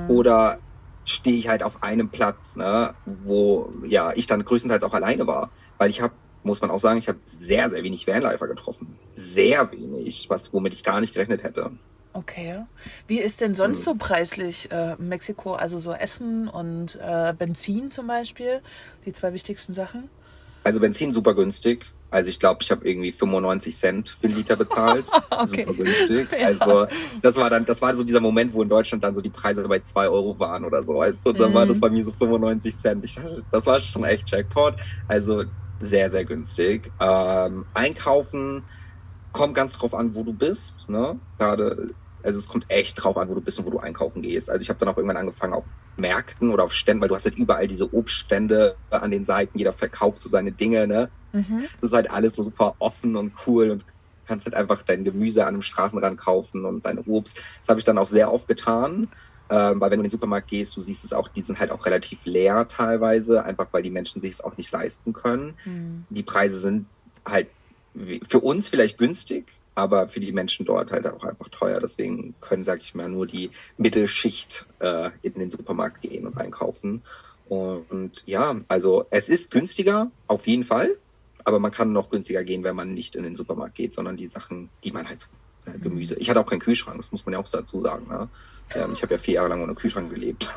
oder stehe ich halt auf einem Platz, ne, wo ja ich dann größtenteils auch alleine war, weil muss man auch sagen, ich habe sehr, sehr wenig Vanlifer getroffen. Sehr wenig, womit ich gar nicht gerechnet hätte. Okay. Wie ist denn sonst Hm. so preislich in Mexiko? Also so Essen und Benzin zum Beispiel, die zwei wichtigsten Sachen? Also Benzin super günstig. Also ich glaube, ich habe irgendwie 95 Cent für einen Liter bezahlt. Okay. Super günstig. Ja. Also das war so dieser Moment, wo in Deutschland dann so die Preise bei 2 Euro waren oder so. Also dann war das bei mir so 95 Cent. Das war schon echt Jackpot. Also sehr, sehr günstig. Einkaufen kommt ganz drauf an, wo du bist, ne? Gerade, also es kommt echt drauf an, wo du bist und wo du einkaufen gehst. Also ich habe dann auch irgendwann angefangen auf Märkten oder auf Ständen, weil du hast halt überall diese Obststände an den Seiten, jeder verkauft so seine Dinge, ne? Mhm. Das ist halt alles so super offen und cool und kannst halt einfach dein Gemüse an einem Straßenrand kaufen und dein Obst. Das habe ich dann auch sehr oft getan, weil wenn du in den Supermarkt gehst, du siehst es auch, die sind halt auch relativ leer teilweise, einfach weil die Menschen sich es auch nicht leisten können. Die Preise sind halt für uns vielleicht günstig, aber für die Menschen dort halt auch einfach teuer. Deswegen können, sag ich mal, nur die Mittelschicht in den Supermarkt gehen und einkaufen. Und ja, also es ist günstiger, auf jeden Fall. Aber man kann noch günstiger gehen, wenn man nicht in den Supermarkt geht, sondern die Sachen, die man halt, Gemüse. Ich hatte auch keinen Kühlschrank, das muss man ja auch dazu sagen. Ne? Ich habe ja 4 Jahre lang ohne Kühlschrank gelebt.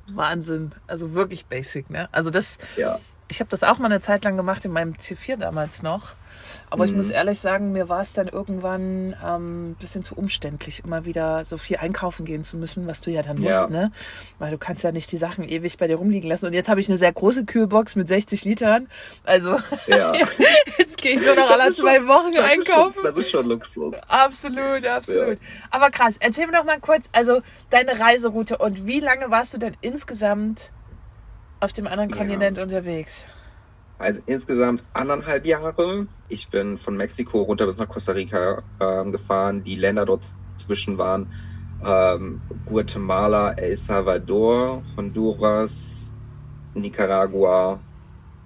Wahnsinn. Also wirklich basic, ne? Also das, Ja. ich habe das auch mal eine Zeit lang gemacht in meinem T4 damals noch. Aber ich muss ehrlich sagen, mir war es dann irgendwann ein bisschen zu umständlich, immer wieder so viel einkaufen gehen zu müssen, was du ja dann Ja. musst, ne? Weil du kannst ja nicht die Sachen ewig bei dir rumliegen lassen. Und jetzt habe ich eine sehr große Kühlbox mit 60 Litern. Also Ja. jetzt gehe ich nur noch alle 2 Wochen einkaufen. Das ist schon Luxus. Absolut, absolut. Aber krass, erzähl mir doch mal kurz, also deine Reiseroute und wie lange warst du denn insgesamt auf dem anderen Ja. Kontinent unterwegs? Also insgesamt 1,5 Jahre. Ich bin von Mexiko runter bis nach Costa Rica gefahren. Die Länder dort zwischen waren Guatemala, El Salvador, Honduras, Nicaragua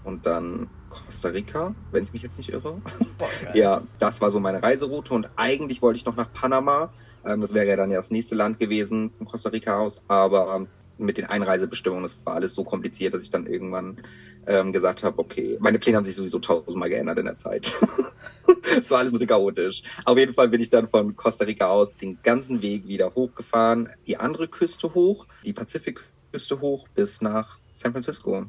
und dann Costa Rica, wenn ich mich jetzt nicht irre. Boah, geil. Ja, das war so meine Reiseroute und eigentlich wollte ich noch nach Panama. Das wäre ja dann ja das nächste Land gewesen von Costa Rica aus, aber mit den Einreisebestimmungen, das war alles so kompliziert, dass ich dann irgendwann gesagt habe, okay, meine Pläne haben sich sowieso 1000-mal geändert in der Zeit. Es war alles ein bisschen chaotisch. Auf jeden Fall bin ich dann von Costa Rica aus den ganzen Weg wieder hochgefahren, die andere Küste hoch, die Pazifikküste hoch bis nach San Francisco.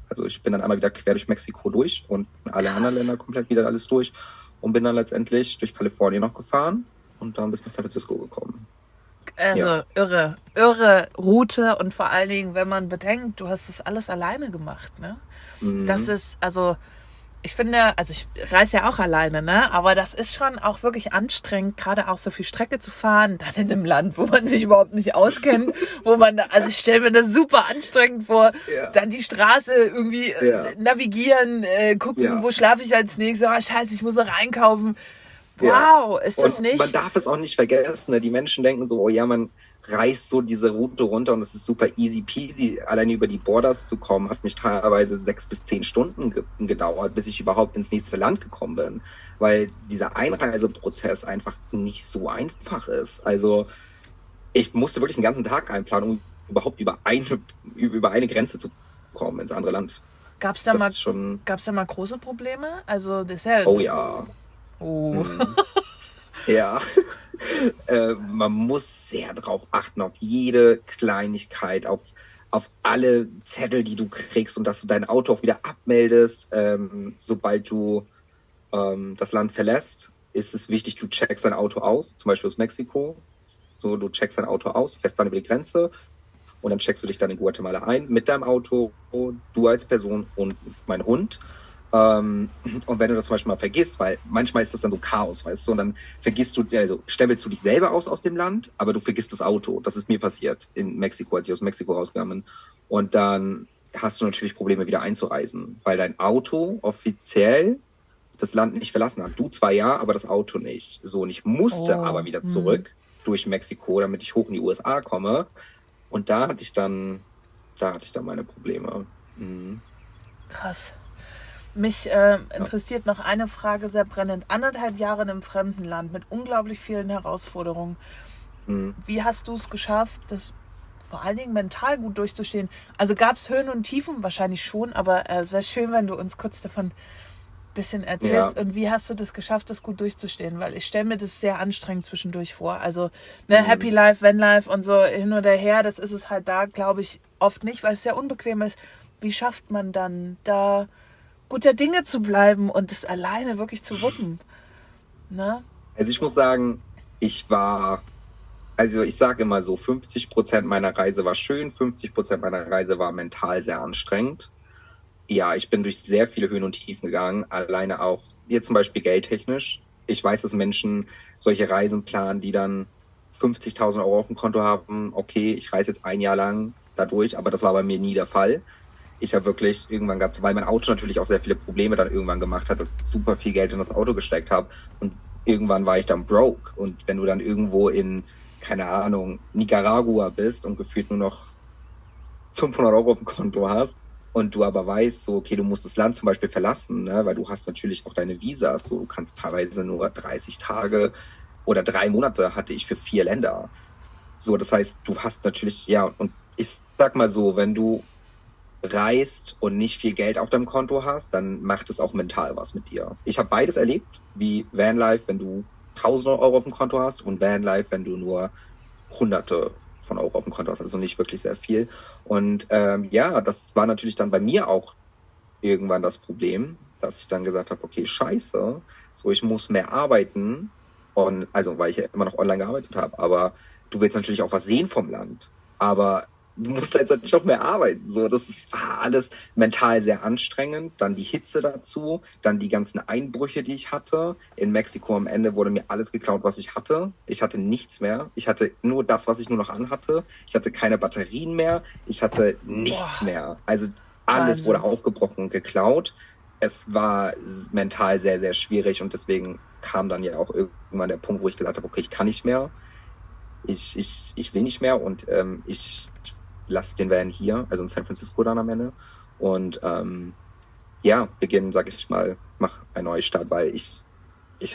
Also ich bin dann einmal wieder quer durch Mexiko durch und alle Krass. anderen Länder komplett wieder alles durch und bin dann letztendlich durch Kalifornien noch gefahren und dann bis nach San Francisco gekommen. Also Ja. irre Route und vor allen Dingen, wenn man bedenkt, du hast das alles alleine gemacht, ne? Mhm. Das ist, also ich finde, also ich reise ja auch alleine, ne? Aber das ist schon auch wirklich anstrengend, gerade auch so viel Strecke zu fahren, dann in einem Land, wo man sich überhaupt nicht auskennt, wo man, also ich stelle mir das super anstrengend vor, Ja. dann die Straße irgendwie Ja. navigieren, gucken, Ja. wo schlafe ich als nächstes, oh scheiße, ich muss noch einkaufen. Ja. Wow, ist das Und nicht? man darf es auch nicht vergessen, ne? Die Menschen denken so, oh ja, man reist so diese Route runter und es ist super easy peasy. Alleine über die Borders zu kommen, hat mich teilweise 6 bis 10 Stunden gedauert, bis ich überhaupt ins nächste Land gekommen bin. Weil dieser Einreiseprozess einfach nicht so einfach ist. Also ich musste wirklich den ganzen Tag einplanen, um überhaupt über eine Grenze zu kommen ins andere Land. Gab's da Das mal, ist schon, gab's da mal große Probleme? Also das ist ja. oh ja. Oh. Ja, man muss sehr drauf achten, auf jede Kleinigkeit, auf alle Zettel, die du kriegst und dass du dein Auto auch wieder abmeldest, sobald du das Land verlässt, ist es wichtig, du checkst dein Auto aus, zum Beispiel aus Mexiko. So, du checkst dein Auto aus, fährst dann über die Grenze und dann checkst du dich dann in Guatemala ein mit deinem Auto, du als Person und mein Hund. Und wenn du das zum Beispiel mal vergisst, weil manchmal ist das dann so Chaos, weißt du, und dann stempelst du dich selber aus dem Land, aber du vergisst das Auto. Das ist mir passiert in Mexiko, als ich aus Mexiko rausgegangen bin. Und dann hast du natürlich Probleme, wieder einzureisen, weil dein Auto offiziell das Land nicht verlassen hat. Du zwar ja, aber das Auto nicht. So, und ich musste aber wieder zurück durch Mexiko, damit ich hoch in die USA komme. Und da hatte ich dann meine Probleme. Krass. Mich interessiert noch eine Frage sehr brennend. 1,5 Jahre in einem fremden Land mit unglaublich vielen Herausforderungen. Wie hast du es geschafft, das vor allen Dingen mental gut durchzustehen? Also gab es Höhen und Tiefen? Wahrscheinlich schon, aber es wäre schön, wenn du uns kurz davon ein bisschen erzählst. Ja. Und wie hast du das geschafft, das gut durchzustehen? Weil ich stelle mir das sehr anstrengend zwischendurch vor. Also Happy Life, Vanlife und so hin oder her, das ist es halt da, glaube ich, oft nicht, weil es sehr unbequem ist. Wie schafft man dann da guter Dinge zu bleiben und das alleine wirklich zu wuppen? Ne? Also ich muss sagen, ich sage immer so, 50% meiner Reise war schön, 50% meiner Reise war mental sehr anstrengend. Ja, ich bin durch sehr viele Höhen und Tiefen gegangen, alleine auch, hier zum Beispiel geldtechnisch. Ich weiß, dass Menschen solche Reisen planen, die dann 50.000 Euro auf dem Konto haben. Okay, ich reise jetzt ein Jahr lang dadurch, aber das war bei mir nie der Fall. Ich habe wirklich irgendwann gehabt, weil mein Auto natürlich auch sehr viele Probleme dann irgendwann gemacht hat, dass ich super viel Geld in das Auto gesteckt habe. Und irgendwann war ich dann broke. Und wenn du dann irgendwo in, keine Ahnung, Nicaragua bist und gefühlt nur noch 500 Euro auf dem Konto hast und du aber weißt, so, okay, du musst das Land zum Beispiel verlassen, ne, weil du hast natürlich auch deine Visas, so, du kannst teilweise nur 30 Tage oder 3 Monate hatte ich für 4 Länder. So, das heißt, du hast natürlich, ja, und ich sag mal so, wenn du reist und nicht viel Geld auf deinem Konto hast, dann macht es auch mental was mit dir. Ich habe beides erlebt, wie Vanlife, wenn du tausende Euro auf dem Konto hast, und Vanlife, wenn du nur Hunderte von Euro auf dem Konto hast, also nicht wirklich sehr viel. Und ja, das war natürlich dann bei mir auch irgendwann das Problem, dass ich dann gesagt habe, okay, scheiße, so, ich muss mehr arbeiten, und also weil ich ja immer noch online gearbeitet habe, aber du willst natürlich auch was sehen vom Land, aber du musst letztendlich noch mehr arbeiten. So, das war alles mental sehr anstrengend. Dann die Hitze dazu, dann die ganzen Einbrüche, die ich hatte. In Mexiko am Ende wurde mir alles geklaut, was ich hatte. Ich hatte nichts mehr. Ich hatte nur das, was ich nur noch anhatte. Ich hatte keine Batterien mehr. Ich hatte nichts mehr. Also alles Wahnsinn. wurde aufgebrochen und geklaut. Es war mental sehr, sehr schwierig, und deswegen kam dann ja auch irgendwann der Punkt, wo ich gesagt habe, okay, ich kann nicht mehr. Ich will nicht mehr, und ich lasse den Van hier, also in San Francisco dann am Ende, und ja, beginnen, sag ich mal, mach einen Neustart, weil ich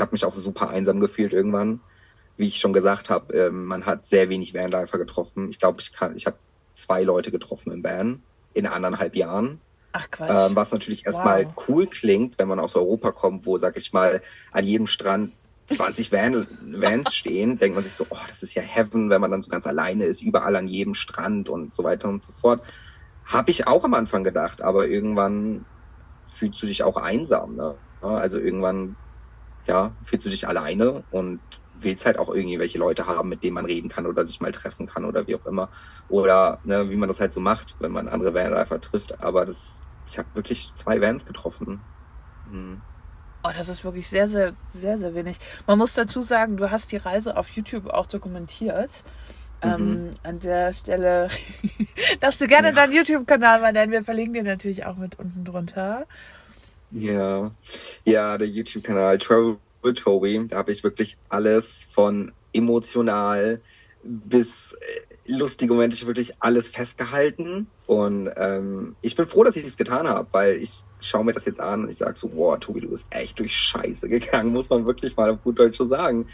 habe mich auch super einsam gefühlt irgendwann. Wie ich schon gesagt habe, man hat sehr wenig Vanlifer getroffen. Ich glaube, ich habe 2 Leute getroffen im Van in 1,5 Jahren. Ach Quatsch. Was natürlich erstmal cool klingt, wenn man aus Europa kommt, wo, sag ich mal, an jedem Strand 20 Vans stehen, denkt man sich so, oh, das ist ja Heaven, wenn man dann so ganz alleine ist, überall an jedem Strand und so weiter und so fort. Habe ich auch am Anfang gedacht, aber irgendwann fühlst du dich auch einsam, ne? Also irgendwann, ja, fühlst du dich alleine und willst halt auch irgendwelche Leute haben, mit denen man reden kann oder sich mal treffen kann oder wie auch immer. Oder, ne, wie man das halt so macht, wenn man andere Vanlifer trifft. Aber ich habe wirklich 2 Vans getroffen. Oh, das ist wirklich sehr, sehr, sehr, sehr wenig. Man muss dazu sagen, du hast die Reise auf YouTube auch dokumentiert. An der Stelle darfst du gerne deinen YouTube-Kanal mal nennen. Wir verlinken den natürlich auch mit unten drunter. Ja, der YouTube-Kanal Travel with Toby, da habe ich wirklich alles von emotional bis lustige Momente, ich wirklich alles festgehalten. Und ich bin froh, dass ich es getan habe, weil ich schaue mir das jetzt an und ich sage so, wow, Tobi, du bist echt durch Scheiße gegangen, muss man wirklich mal auf gut Deutsch so sagen.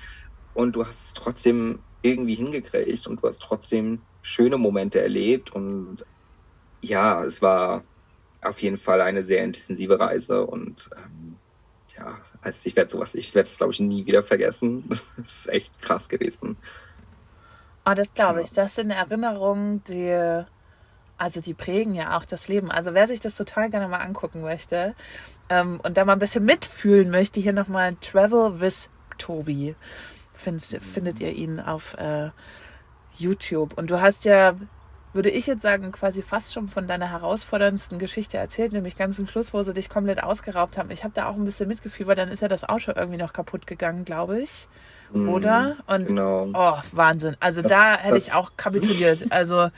Und du hast es trotzdem irgendwie hingekriegt und du hast trotzdem schöne Momente erlebt. Und ja, es war auf jeden Fall eine sehr intensive Reise, und ja, also ich werde es, glaube ich, nie wieder vergessen. Das ist echt krass gewesen. Oh, das glaube ich. Das sind Erinnerungen, die prägen ja auch das Leben. Also wer sich das total gerne mal angucken möchte und da mal ein bisschen mitfühlen möchte, hier nochmal Travel with Toby. Findet ihr ihn auf YouTube. Und du hast ja, würde ich jetzt sagen, quasi fast schon von deiner herausforderndsten Geschichte erzählt, nämlich ganz zum Schluss, wo sie dich komplett ausgeraubt haben. Ich habe da auch ein bisschen mitgefiebert, dann ist ja das Auto irgendwie noch kaputt gegangen, glaube ich. Oder? Und Genau. oh, Wahnsinn. Also da hätte ich auch kapituliert. Also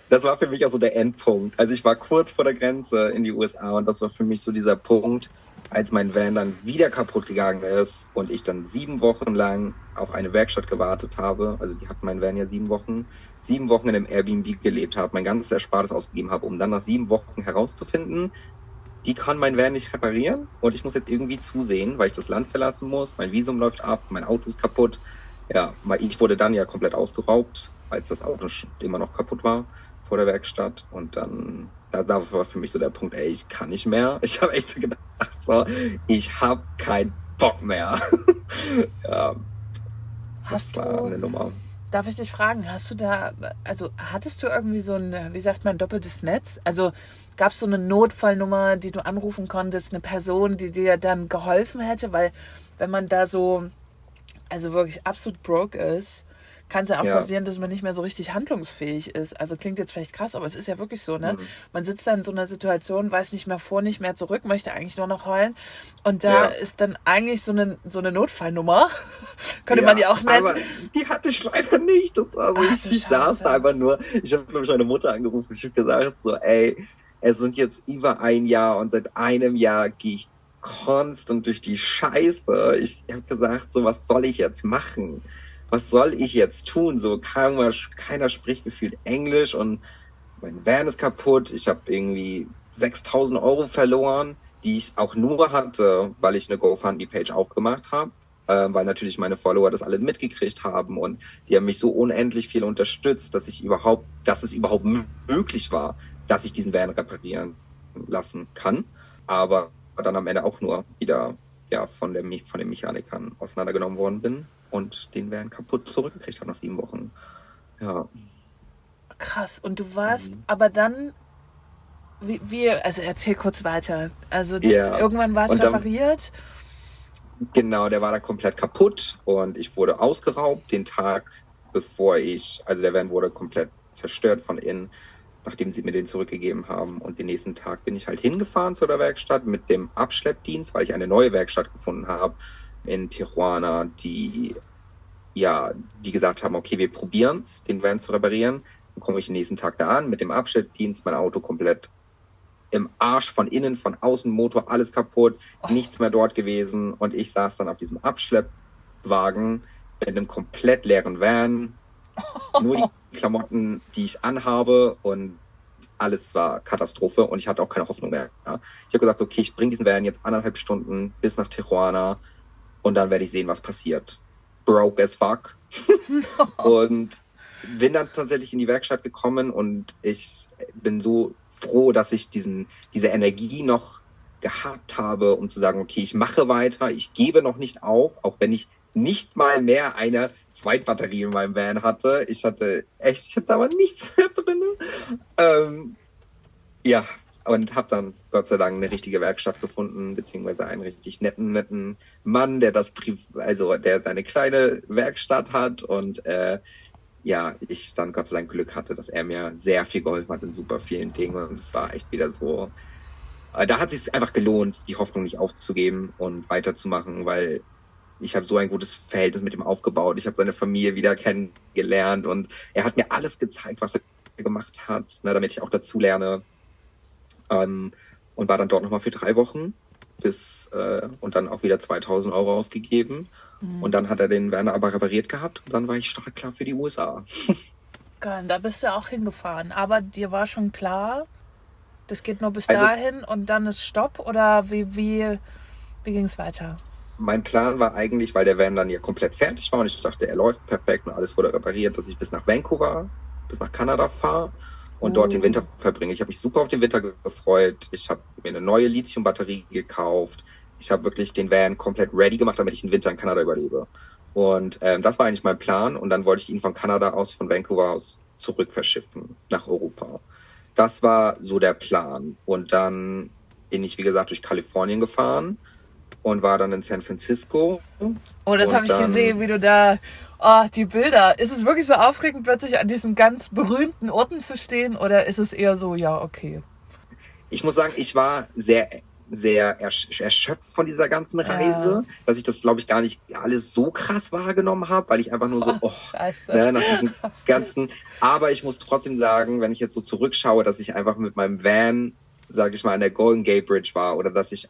das war für mich auch so der Endpunkt. Also ich war kurz vor der Grenze in die USA und das war für mich so dieser Punkt, als mein Van dann wieder kaputt gegangen ist und ich dann 7 Wochen lang auf eine Werkstatt gewartet habe. Also die hatten mein Van ja 7 Wochen. 7 Wochen in einem Airbnb gelebt habe, mein ganzes Erspartes ausgegeben habe, um dann nach 7 Wochen herauszufinden, die kann mein Van nicht reparieren und ich muss jetzt irgendwie zusehen, weil ich das Land verlassen muss, mein Visum läuft ab, mein Auto ist kaputt. Ja, ich wurde dann ja komplett ausgeraubt, als das Auto immer noch kaputt war vor der Werkstatt und dann, da war für mich so der Punkt, ey, ich kann nicht mehr. Ich habe echt so gedacht, so, ich habe keinen Bock mehr. Ja, das war eine Nummer. Darf ich dich fragen, hattest du irgendwie so ein, wie sagt man, doppeltes Netz? Also gab es so eine Notfallnummer, die du anrufen konntest, eine Person, die dir dann geholfen hätte? Weil wenn man da so, also wirklich absolut broke ist, kann es ja auch passieren, dass man nicht mehr so richtig handlungsfähig ist. Also klingt jetzt vielleicht krass, aber es ist ja wirklich so, ne? Man sitzt da in so einer Situation, weiß nicht mehr vor, nicht mehr zurück, möchte eigentlich nur noch heulen. Und da ist dann eigentlich so eine Notfallnummer, könnte man die auch nennen. Aber die hatte ich leider nicht. Das war so, ich saß da einfach nur, ich habe nämlich meine Mutter angerufen, ich habe gesagt so, ey, es sind jetzt über 1 Jahr und seit einem Jahr gehe ich konstant durch die Scheiße. Ich habe gesagt, so, was soll ich jetzt machen? Was soll ich jetzt tun? So, keiner spricht gefühlt Englisch und mein Van ist kaputt. Ich habe irgendwie 6.000 Euro verloren, die ich auch nur hatte, weil ich eine GoFundMe-Page aufgemacht habe, weil natürlich meine Follower das alle mitgekriegt haben und die haben mich so unendlich viel unterstützt, dass es überhaupt möglich war, dass ich diesen Van reparieren lassen kann. Aber dann am Ende auch nur wieder von den Mechanikern auseinandergenommen worden bin und den Van kaputt zurückgekriegt habe nach 7 Wochen. Ja. Krass. Und du warst aber dann, also erzähl kurz weiter. Also irgendwann war es repariert? Genau, der war da komplett kaputt und ich wurde ausgeraubt den Tag, also der Van wurde komplett zerstört von innen, nachdem sie mir den zurückgegeben haben. Und den nächsten Tag bin ich halt hingefahren zu der Werkstatt mit dem Abschleppdienst, weil ich eine neue Werkstatt gefunden habe in Tijuana, die gesagt haben, okay, wir probieren es, den Van zu reparieren. Dann komme ich den nächsten Tag da an mit dem Abschleppdienst, mein Auto komplett im Arsch, von innen, von außen, Motor, alles kaputt, nichts mehr dort gewesen. Und ich saß dann auf diesem Abschleppwagen mit einem komplett leeren Van, nur die Klamotten, die ich anhabe und alles war Katastrophe und ich hatte auch keine Hoffnung mehr. Ja. Ich habe gesagt, okay, ich bringe diesen Van jetzt 1,5 Stunden bis nach Tijuana und dann werde ich sehen, was passiert. Broke as fuck. Und bin dann tatsächlich in die Werkstatt gekommen und ich bin so froh, dass ich diese Energie noch gehabt habe, um zu sagen, okay, ich mache weiter, ich gebe noch nicht auf, auch wenn ich nicht mal mehr eine Zweitbatterie in meinem Van hatte. Ich hatte aber nichts mehr drin. Und habe dann Gott sei Dank eine richtige Werkstatt gefunden, beziehungsweise einen richtig netten Mann, der der seine kleine Werkstatt hat und ich dann Gott sei Dank Glück hatte, dass er mir sehr viel geholfen hat in super vielen Dingen und es war echt wieder so, da hat es sich einfach gelohnt, die Hoffnung nicht aufzugeben und weiterzumachen, weil ich habe so ein gutes Verhältnis mit ihm aufgebaut. Ich habe seine Familie wieder kennengelernt und er hat mir alles gezeigt, was er gemacht hat, damit ich auch dazu lerne. Und war dann dort nochmal für 3 Wochen und dann auch wieder 2.000 Euro ausgegeben. Und dann hat er den Werner aber repariert gehabt und dann war ich startklar für die USA. Geil, da bist du auch hingefahren. Aber dir war schon klar, das geht nur bis dahin und dann ist Stopp? Oder wie ging es weiter? Mein Plan war eigentlich, weil der Van dann ja komplett fertig war und ich dachte, er läuft perfekt und alles wurde repariert, dass ich bis nach Vancouver, bis nach Kanada fahre und dort den Winter verbringe. Ich habe mich super auf den Winter gefreut. Ich habe mir eine neue Lithium-Batterie gekauft. Ich habe wirklich den Van komplett ready gemacht, damit ich den Winter in Kanada überlebe. Und das war eigentlich mein Plan. Und dann wollte ich ihn von Kanada aus, von Vancouver aus zurück verschiffen nach Europa. Das war so der Plan. Und dann bin ich, wie gesagt, durch Kalifornien gefahren und war dann in San Francisco. Oh, das habe ich gesehen, wie du da, die Bilder. Ist es wirklich so aufregend, plötzlich an diesen ganz berühmten Orten zu stehen oder ist es eher so, ja, okay? Ich muss sagen, ich war sehr sehr erschöpft von dieser ganzen Reise, dass ich das, glaube ich, gar nicht alles so krass wahrgenommen habe, weil ich einfach nur so, Scheiße. nach diesem ganzen, aber ich muss trotzdem sagen, wenn ich jetzt so zurückschaue, dass ich einfach mit meinem Van, sage ich mal, an der Golden Gate Bridge war oder dass ich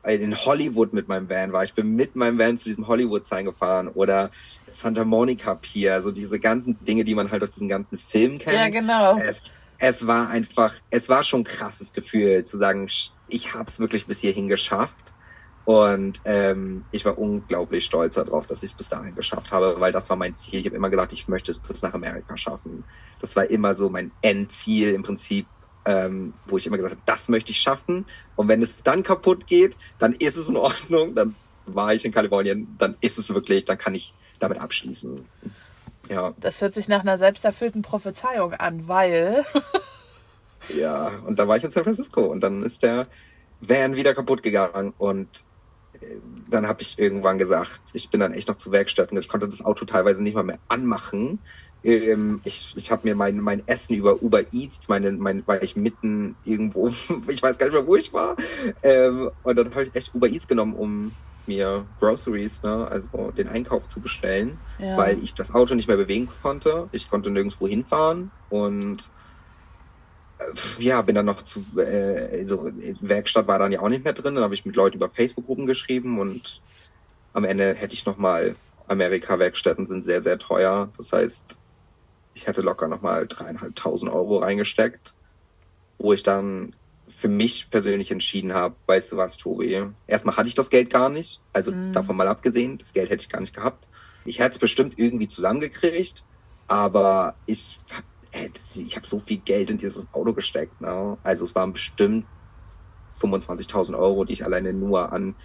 in Hollywood mit meinem Van war. Ich bin mit meinem Van zu diesem Hollywood-Sign gefahren oder Santa Monica Pier, so diese ganzen Dinge, die man halt aus diesen ganzen Filmen kennt. Ja, genau. Es war schon ein krasses Gefühl zu sagen, ich habe es wirklich bis hierhin geschafft und ich war unglaublich stolz darauf, dass ich es bis dahin geschafft habe, weil das war mein Ziel. Ich habe immer gesagt, ich möchte es bis nach Amerika schaffen. Das war immer so mein Endziel im Prinzip, wo ich immer gesagt habe, das möchte ich schaffen und wenn es dann kaputt geht, dann ist es in Ordnung, dann war ich in Kalifornien, dann ist es wirklich, dann kann ich damit abschließen. Ja. Das hört sich nach einer selbsterfüllten Prophezeiung an, weil... Ja, und da war ich in San Francisco und dann ist der Van wieder kaputt gegangen und dann habe ich irgendwann gesagt, ich bin dann echt noch zu Werkstätten, ich konnte das Auto teilweise nicht mal mehr anmachen. Ich habe mir mein Essen über Uber Eats, weil ich mitten irgendwo, ich weiß gar nicht mehr, wo ich war, und dann habe ich echt Uber Eats genommen, um mir Groceries, ne, also den Einkauf zu bestellen, weil ich das Auto nicht mehr bewegen konnte. Ich konnte nirgendwo hinfahren und bin dann noch so Werkstatt war dann ja auch nicht mehr drin. Dann habe ich mit Leuten über Facebook-Gruppen geschrieben und am Ende hätte ich nochmal, Amerika-Werkstätten sind sehr, sehr teuer. Das heißt, ich hätte locker nochmal 3.500 Euro reingesteckt, wo ich dann für mich persönlich entschieden habe, weißt du was, Tobi? Erstmal hatte ich das Geld gar nicht, also davon mal abgesehen, das Geld hätte ich gar nicht gehabt. Ich hätte es bestimmt irgendwie zusammengekriegt, aber ich habe so viel Geld in dieses Auto gesteckt. Ne? Also es waren bestimmt 25.000 Euro, die ich alleine nur an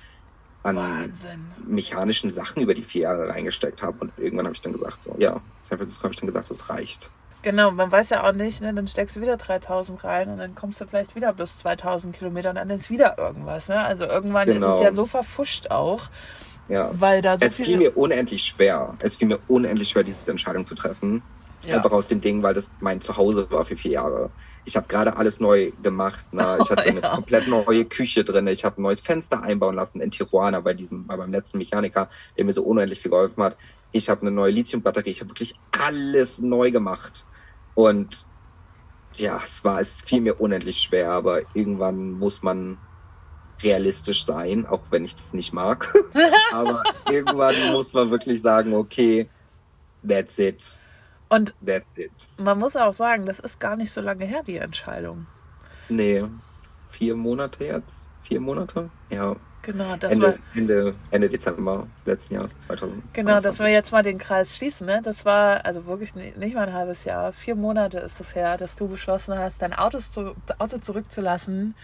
mechanischen Sachen über die 4 Jahre reingesteckt habe. Und irgendwann habe ich dann gesagt, so, ja, San Francisco habe ich dann gesagt, das reicht. Genau, man weiß ja auch nicht, ne? Dann steckst du wieder 3.000 rein und dann kommst du vielleicht wieder bis 2.000 Kilometer und dann ist wieder irgendwas. Ne? Also irgendwann ist es ja so verfuscht auch. Ja. Weil da so es fiel mir unendlich schwer. Diese Entscheidung zu treffen. Ja. Einfach aus dem Ding, weil das mein Zuhause war für 4 Jahre. Ich habe gerade alles neu gemacht. Ne? Ich hatte eine komplett neue Küche drin. Ich habe ein neues Fenster einbauen lassen in Tijuana bei meinem letzten Mechaniker, der mir so unendlich viel geholfen hat. Ich habe eine neue Lithium-Batterie. Ich habe wirklich alles neu gemacht. Und ja, es fiel mir unendlich schwer, aber irgendwann muss man realistisch sein, auch wenn ich das nicht mag. Aber irgendwann muss man wirklich sagen, okay, that's it. Und that's it. Man muss auch sagen, das ist gar nicht so lange her, die Entscheidung. Nee, 4 Monate jetzt. 4 Monate? Ja. Genau, das Ende Dezember letzten Jahres, 2020. Genau, dass wir jetzt mal den Kreis schließen. Ne? Das war also wirklich nicht mal ein halbes Jahr. 4 Monate ist es her, dass du beschlossen hast, dein Auto zurückzulassen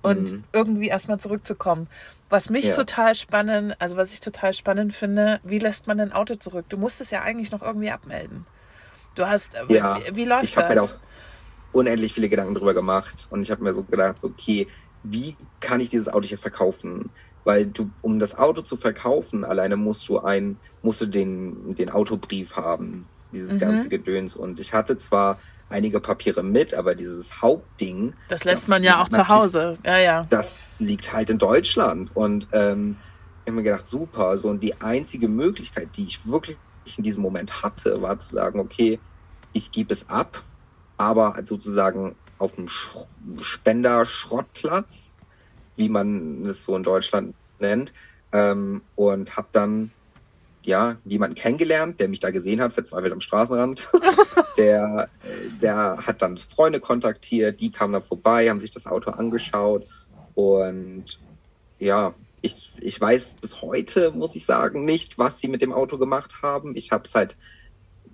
und irgendwie erstmal zurückzukommen. Was ich total spannend finde, wie lässt man ein Auto zurück? Du musst es ja eigentlich noch irgendwie abmelden. Du hast, wie läuft das? Ich habe mir da auch unendlich viele Gedanken drüber gemacht und ich habe mir so gedacht, so, okay, wie kann ich dieses Auto hier verkaufen? Weil um das Auto zu verkaufen, alleine musst du den Autobrief haben, dieses ganze Gedöns. Und ich hatte zwar einige Papiere mit, aber dieses Hauptding... Das lässt man ja auch zu Hause. Ja. Das liegt halt in Deutschland. Und ich habe mir gedacht, super. So, und die einzige Möglichkeit, die ich wirklich in diesem Moment hatte, war zu sagen, okay, ich gebe es ab, aber sozusagen auf einem Spender-Schrottplatz, wie man es so in Deutschland nennt, und habe dann jemanden kennengelernt, der mich da gesehen hat, verzweifelt am Straßenrand. der hat dann Freunde kontaktiert, die kamen dann vorbei, haben sich das Auto angeschaut und ja, ich weiß bis heute, muss ich sagen, nicht, was sie mit dem Auto gemacht haben.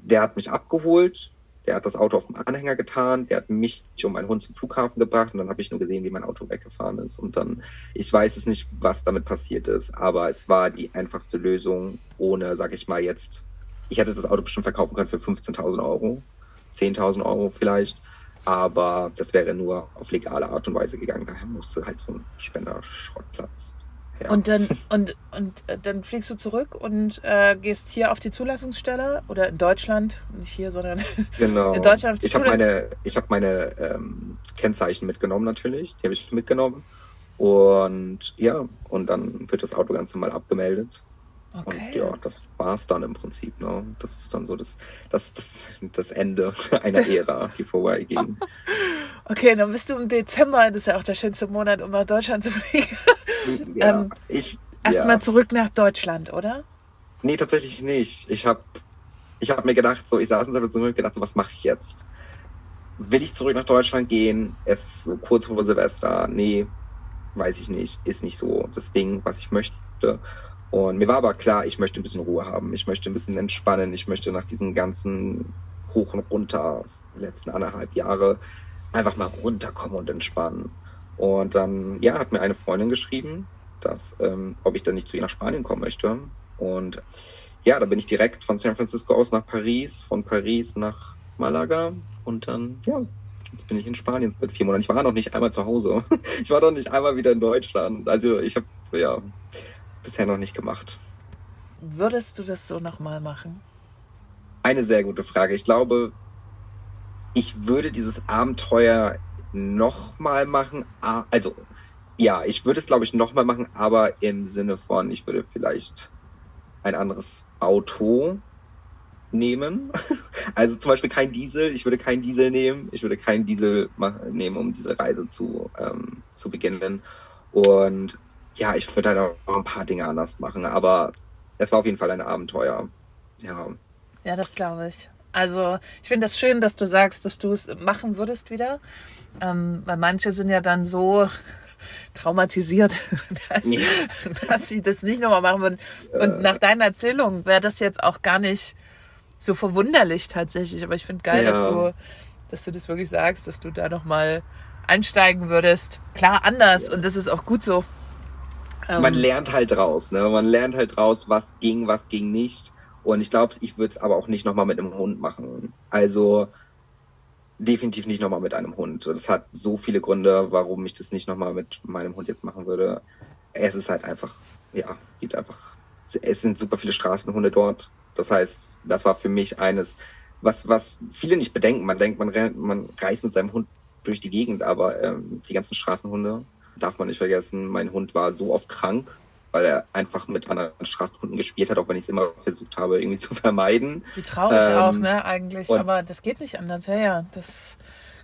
Der hat mich abgeholt, der hat das Auto auf den Anhänger getan, der hat mich und meinen Hund zum Flughafen gebracht und dann habe ich nur gesehen, wie mein Auto weggefahren ist. Und dann, ich weiß es nicht, was damit passiert ist, aber es war die einfachste Lösung, ohne, sag ich mal jetzt, ich hätte das Auto bestimmt verkaufen können für 15.000 Euro, 10.000 Euro vielleicht, aber das wäre nur auf legale Art und Weise gegangen, daher musste halt so ein Spender-Schrottplatz. Ja. Und dann fliegst du zurück und gehst hier auf die Zulassungsstelle oder in Deutschland, nicht hier, sondern genau. In Deutschland auf die Ich habe meine Kennzeichen mitgenommen natürlich, die habe ich mitgenommen Und ja, und dann wird das Auto ganz normal abgemeldet. Und Okay. ja, das war's dann im Prinzip. Ne? Das ist dann so das Ende einer Ära, die vorbeiging. Okay, dann bist du im Dezember, das ist ja auch der schönste Monat, um nach Deutschland zu fliegen. Ja, Erstmal zurück nach Deutschland, oder? Nee, tatsächlich nicht. Ich hab mir gedacht, so, ich saß in Situation und gedacht, so, was mache ich jetzt? Will ich zurück nach Deutschland gehen? Es ist so kurz vor Silvester. Nee, weiß ich nicht. Ist nicht so das Ding, was ich möchte. Und mir war aber klar, ich möchte ein bisschen Ruhe haben. Ich möchte ein bisschen entspannen. Ich möchte nach diesen ganzen Hoch und Runter letzten 1,5 Jahre einfach mal runterkommen und entspannen. Und dann, ja, hat mir eine Freundin geschrieben, dass, ob ich dann nicht zu ihr nach Spanien kommen möchte. Und ja, da bin ich direkt von San Francisco aus nach Paris, von Paris nach Malaga und dann, ja, jetzt bin ich in Spanien seit 4 Monaten. Ich war noch nicht einmal zu Hause. Ich war noch nicht einmal wieder in Deutschland. Also ich habe, ja, bisher noch nicht gemacht. Würdest du das so nochmal machen? Eine sehr gute Frage. Ich glaube, ich würde dieses Abenteuer nochmal machen. Also, ja, ich würde es, glaube ich, nochmal machen, aber im Sinne von, ich würde vielleicht ein anderes Auto nehmen. Also zum Beispiel kein Diesel. Ich würde keinen Diesel nehmen. Ich würde keinen Diesel nehmen, um diese Reise zu beginnen. Und ja, ich würde halt auch ein paar Dinge anders machen. Aber es war auf jeden Fall ein Abenteuer. Ja. Ja, das glaube ich. Also ich finde das schön, dass du sagst, dass du es machen würdest wieder. Weil manche sind ja dann so traumatisiert, dass sie das nicht nochmal machen würden. Und nach deiner Erzählung wäre das jetzt auch gar nicht so verwunderlich tatsächlich. Aber ich finde geil, Ja. dass du das wirklich sagst, dass du da nochmal einsteigen würdest. Klar, anders. Ja. Und das ist auch gut so. Man lernt halt raus, ne? Man lernt halt raus, was ging nicht. Und ich glaube, ich würde es aber auch nicht nochmal mit einem Hund machen. Also definitiv nicht nochmal mit einem Hund. Das hat so viele Gründe, warum ich das nicht nochmal mit meinem Hund jetzt machen würde. Es ist halt einfach, ja, es sind super viele Straßenhunde dort. Das heißt, das war für mich eines, was viele nicht bedenken. Man denkt, man reist mit seinem Hund durch die Gegend, aber die ganzen Straßenhunde darf man nicht vergessen. Mein Hund war so oft krank, weil er einfach mit anderen Straßenhunden gespielt hat, auch wenn ich es immer versucht habe, irgendwie zu vermeiden. Wie traurig auch, ne, eigentlich. Aber das geht nicht anders. Ja.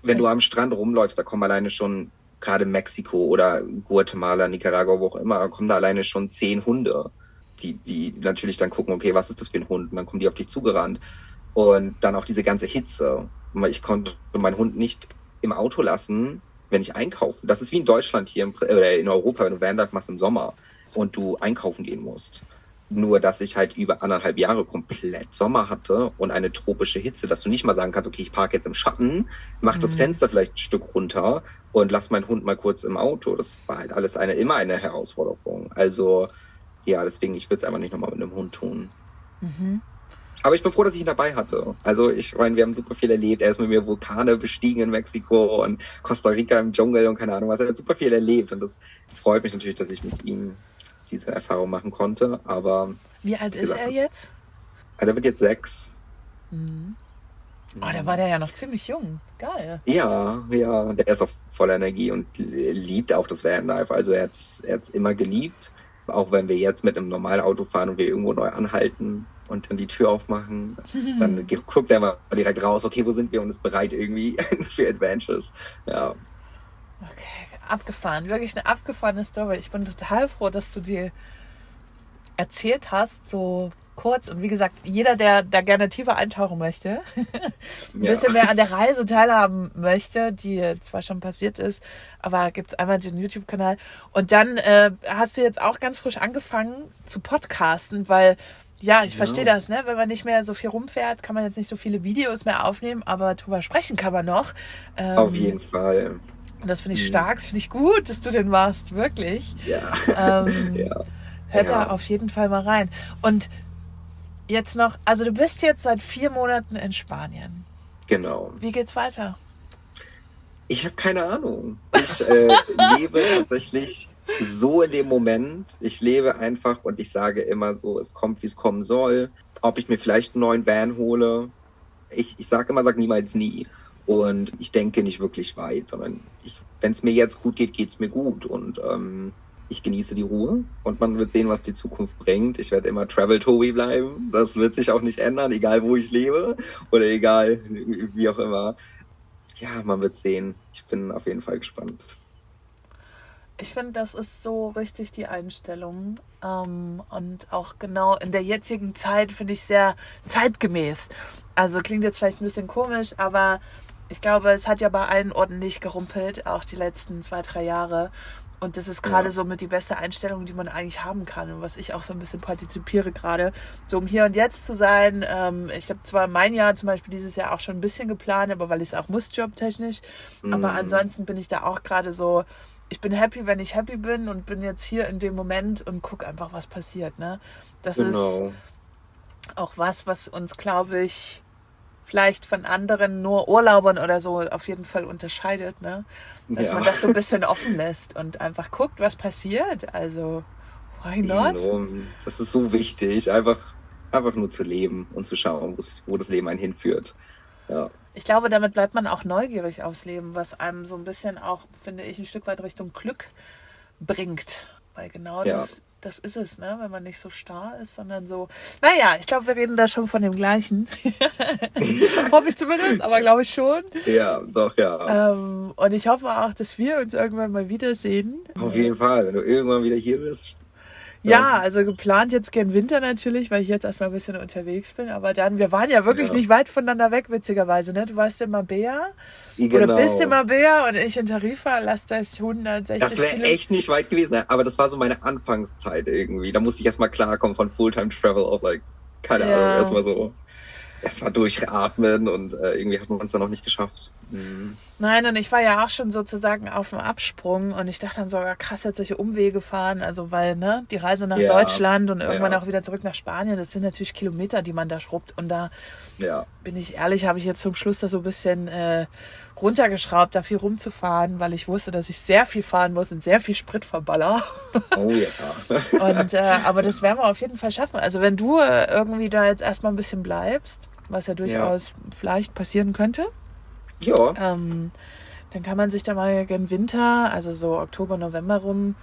Wenn du am Strand rumläufst, da kommen alleine schon, gerade Mexiko oder Guatemala, Nicaragua, wo auch immer, da kommen da alleine schon 10 Hunde, die natürlich dann gucken, okay, was ist das für ein Hund? Und dann kommen die auf dich zugerannt. Und dann auch diese ganze Hitze. Ich konnte meinen Hund nicht im Auto lassen, wenn ich einkaufe. Das ist wie in Deutschland hier oder in Europa, wenn du Vanlife machst im Sommer und du einkaufen gehen musst. Nur, dass ich halt über 1,5 Jahre komplett Sommer hatte und eine tropische Hitze, dass du nicht mal sagen kannst, okay, ich parke jetzt im Schatten, mach das Fenster vielleicht ein Stück runter und lass meinen Hund mal kurz im Auto. Das war halt alles immer eine Herausforderung. Also, ja, deswegen, ich würde es einfach nicht nochmal mit einem Hund tun. Aber ich bin froh, dass ich ihn dabei hatte. Also ich meine, wir haben super viel erlebt. Er ist mit mir Vulkane bestiegen in Mexiko und Costa Rica im Dschungel und keine Ahnung was. Er hat super viel erlebt und das freut mich natürlich, dass ich mit ihm diese Erfahrung machen konnte. Aber Wie alt ist er jetzt? Er wird jetzt 6. Oh, da war der ja noch ziemlich jung. Geil. Ja, der ist auf voller Energie und liebt auch das Vanlife. Also er hat's immer geliebt. Auch wenn wir jetzt mit einem normalen Auto fahren und wir irgendwo neu anhalten und dann die Tür aufmachen, dann guckt er mal direkt raus, okay, wo sind wir und ist bereit irgendwie für Adventures. Ja. Okay, abgefahren. Wirklich eine abgefahrene Story. Ich bin total froh, dass du dir erzählt hast, so kurz. Und wie gesagt, jeder, der da gerne tiefer eintauchen möchte, ein bisschen mehr an der Reise teilhaben möchte, die zwar schon passiert ist, aber gibt es einmal den YouTube-Kanal. Und dann hast du jetzt auch ganz frisch angefangen zu podcasten, weil, ja, ich verstehe das, ne? Wenn man nicht mehr so viel rumfährt, kann man jetzt nicht so viele Videos mehr aufnehmen, aber drüber sprechen kann man noch. Auf jeden Fall. Und das finde ich stark, das finde ich gut, dass du den machst, wirklich. Ja. Hört da auf jeden Fall mal rein. Und jetzt noch, also du bist jetzt seit 4 Monaten in Spanien. Genau. Wie geht's weiter? Ich habe keine Ahnung. Ich lebe tatsächlich so in dem Moment. Ich lebe einfach und ich sage immer so, es kommt, wie es kommen soll. Ob ich mir vielleicht einen neuen Van hole. Ich sag niemals nie. Und ich denke nicht wirklich weit, sondern wenn es mir jetzt gut geht, geht es mir gut. Und ich genieße die Ruhe und man wird sehen, was die Zukunft bringt. Ich werde immer Travel Tobi bleiben. Das wird sich auch nicht ändern, egal wo ich lebe oder egal wie auch immer. Ja, man wird sehen. Ich bin auf jeden Fall gespannt. Ich finde, das ist so richtig die Einstellung. Und auch genau in der jetzigen Zeit finde ich sehr zeitgemäß. Also klingt jetzt vielleicht ein bisschen komisch, aber ich glaube, es hat ja bei allen ordentlich gerumpelt, auch die letzten 2-3 Jahre. Und das ist gerade Ja. so mit die beste Einstellung, die man eigentlich haben kann und was ich auch so ein bisschen partizipiere gerade. So um hier und jetzt zu sein. Ich habe zwar mein Jahr zum Beispiel dieses Jahr auch schon ein bisschen geplant, aber weil ich es auch muss, jobtechnisch. Aber ansonsten bin ich da auch gerade so, ich bin happy, wenn ich happy bin und bin jetzt hier in dem Moment und gucke einfach, was passiert. Ne? Das ist Genau. auch was uns, glaube ich, vielleicht von anderen nur Urlaubern oder so auf jeden Fall unterscheidet, ne? Dass man Ja. das so ein bisschen offen lässt und einfach guckt, was passiert. Also, why not? Genau. Das ist so wichtig, einfach nur zu leben und zu schauen, wo das Leben einen hinführt. Ja. Ich glaube, damit bleibt man auch neugierig aufs Leben, was einem so ein bisschen auch, finde ich, ein Stück weit Richtung Glück bringt. Weil genau Ja. das ist es, ne? Wenn man nicht so starr ist, sondern so. Naja, ich glaube, wir reden da schon von dem Gleichen. Hoffe ich zumindest, aber glaube ich schon. Ja, doch, ja. Und ich hoffe auch, dass wir uns irgendwann mal wiedersehen. Auf jeden Fall, wenn du irgendwann wieder hier bist. Ja, also geplant jetzt gern Winter natürlich, weil ich jetzt erstmal ein bisschen unterwegs bin. Aber dann, wir waren ja wirklich Ja. nicht weit voneinander weg, witzigerweise. Ne? Du warst in Marbella Genau. oder bist in Marbella und ich in Tarifa. Lass das 160 Das wäre Kilometer. echt nicht weit gewesen, aber das war so meine Anfangszeit irgendwie. Da musste ich erstmal klarkommen von Fulltime Travel auf, keine Ja. Ahnung, erstmal durchatmen und irgendwie hat man es dann noch nicht geschafft. Nein, und ich war ja auch schon sozusagen auf dem Absprung und ich dachte dann so, ja, krass, jetzt solche Umwege fahren, also weil, ne, die Reise nach Ja. Deutschland und irgendwann Ja. auch wieder zurück nach Spanien, das sind natürlich Kilometer, die man da schrubbt und da Ja, bin ich ehrlich, habe ich jetzt zum Schluss da so ein bisschen runtergeschraubt, da viel rumzufahren, weil ich wusste, dass ich sehr viel fahren muss und sehr viel Sprit verballer. oh ja. Und, aber das werden wir auf jeden Fall schaffen. Also wenn du irgendwie da jetzt erstmal ein bisschen bleibst, was ja durchaus vielleicht passieren könnte, Ja, dann kann man sich da mal gegen Winter, also so Oktober, November rum,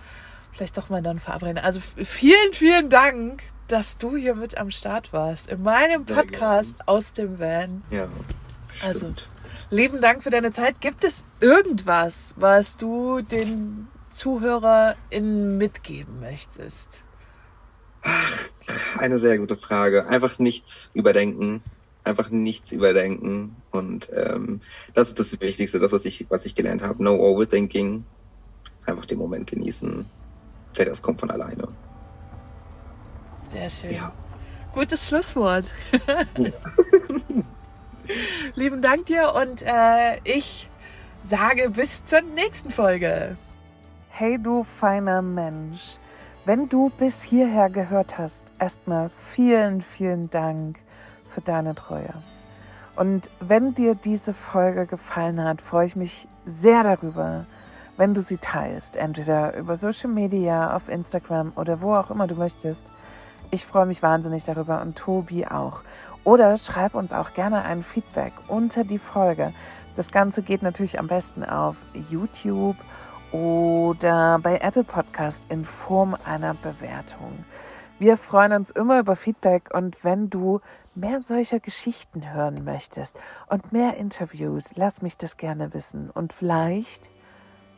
vielleicht doch mal dann verabreden. Also vielen, vielen Dank, dass du hier mit am Start warst in meinem Sehr Podcast aus dem Van. ja. Also, Stimmt. lieben Dank für deine Zeit. Gibt es irgendwas, was du den ZuhörerInnen mitgeben möchtest? Eine sehr gute Frage. Einfach nichts überdenken. Und das ist das Wichtigste, das, was ich gelernt habe. No overthinking. Einfach den Moment genießen. Der Rest kommt von alleine. Sehr schön. Ja. Gutes Schlusswort. Lieben Dank dir und ich sage bis zur nächsten Folge. Hey du feiner Mensch, wenn du bis hierher gehört hast, erstmal vielen, vielen Dank für deine Treue. Und wenn dir diese Folge gefallen hat, freue ich mich sehr darüber, wenn du sie teilst, entweder über Social Media, auf Instagram oder wo auch immer du möchtest. Ich freue mich wahnsinnig darüber und Tobi auch. Oder schreib uns auch gerne ein Feedback unter die Folge. Das Ganze geht natürlich am besten auf YouTube oder bei Apple Podcast in Form einer Bewertung. Wir freuen uns immer über Feedback und wenn du mehr solcher Geschichten hören möchtest und mehr Interviews, lass mich das gerne wissen. Und vielleicht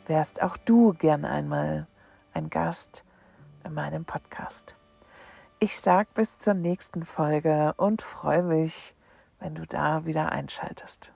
wärst auch du gern einmal ein Gast in meinem Podcast. Ich sag bis zur nächsten Folge und freue mich, wenn du da wieder einschaltest.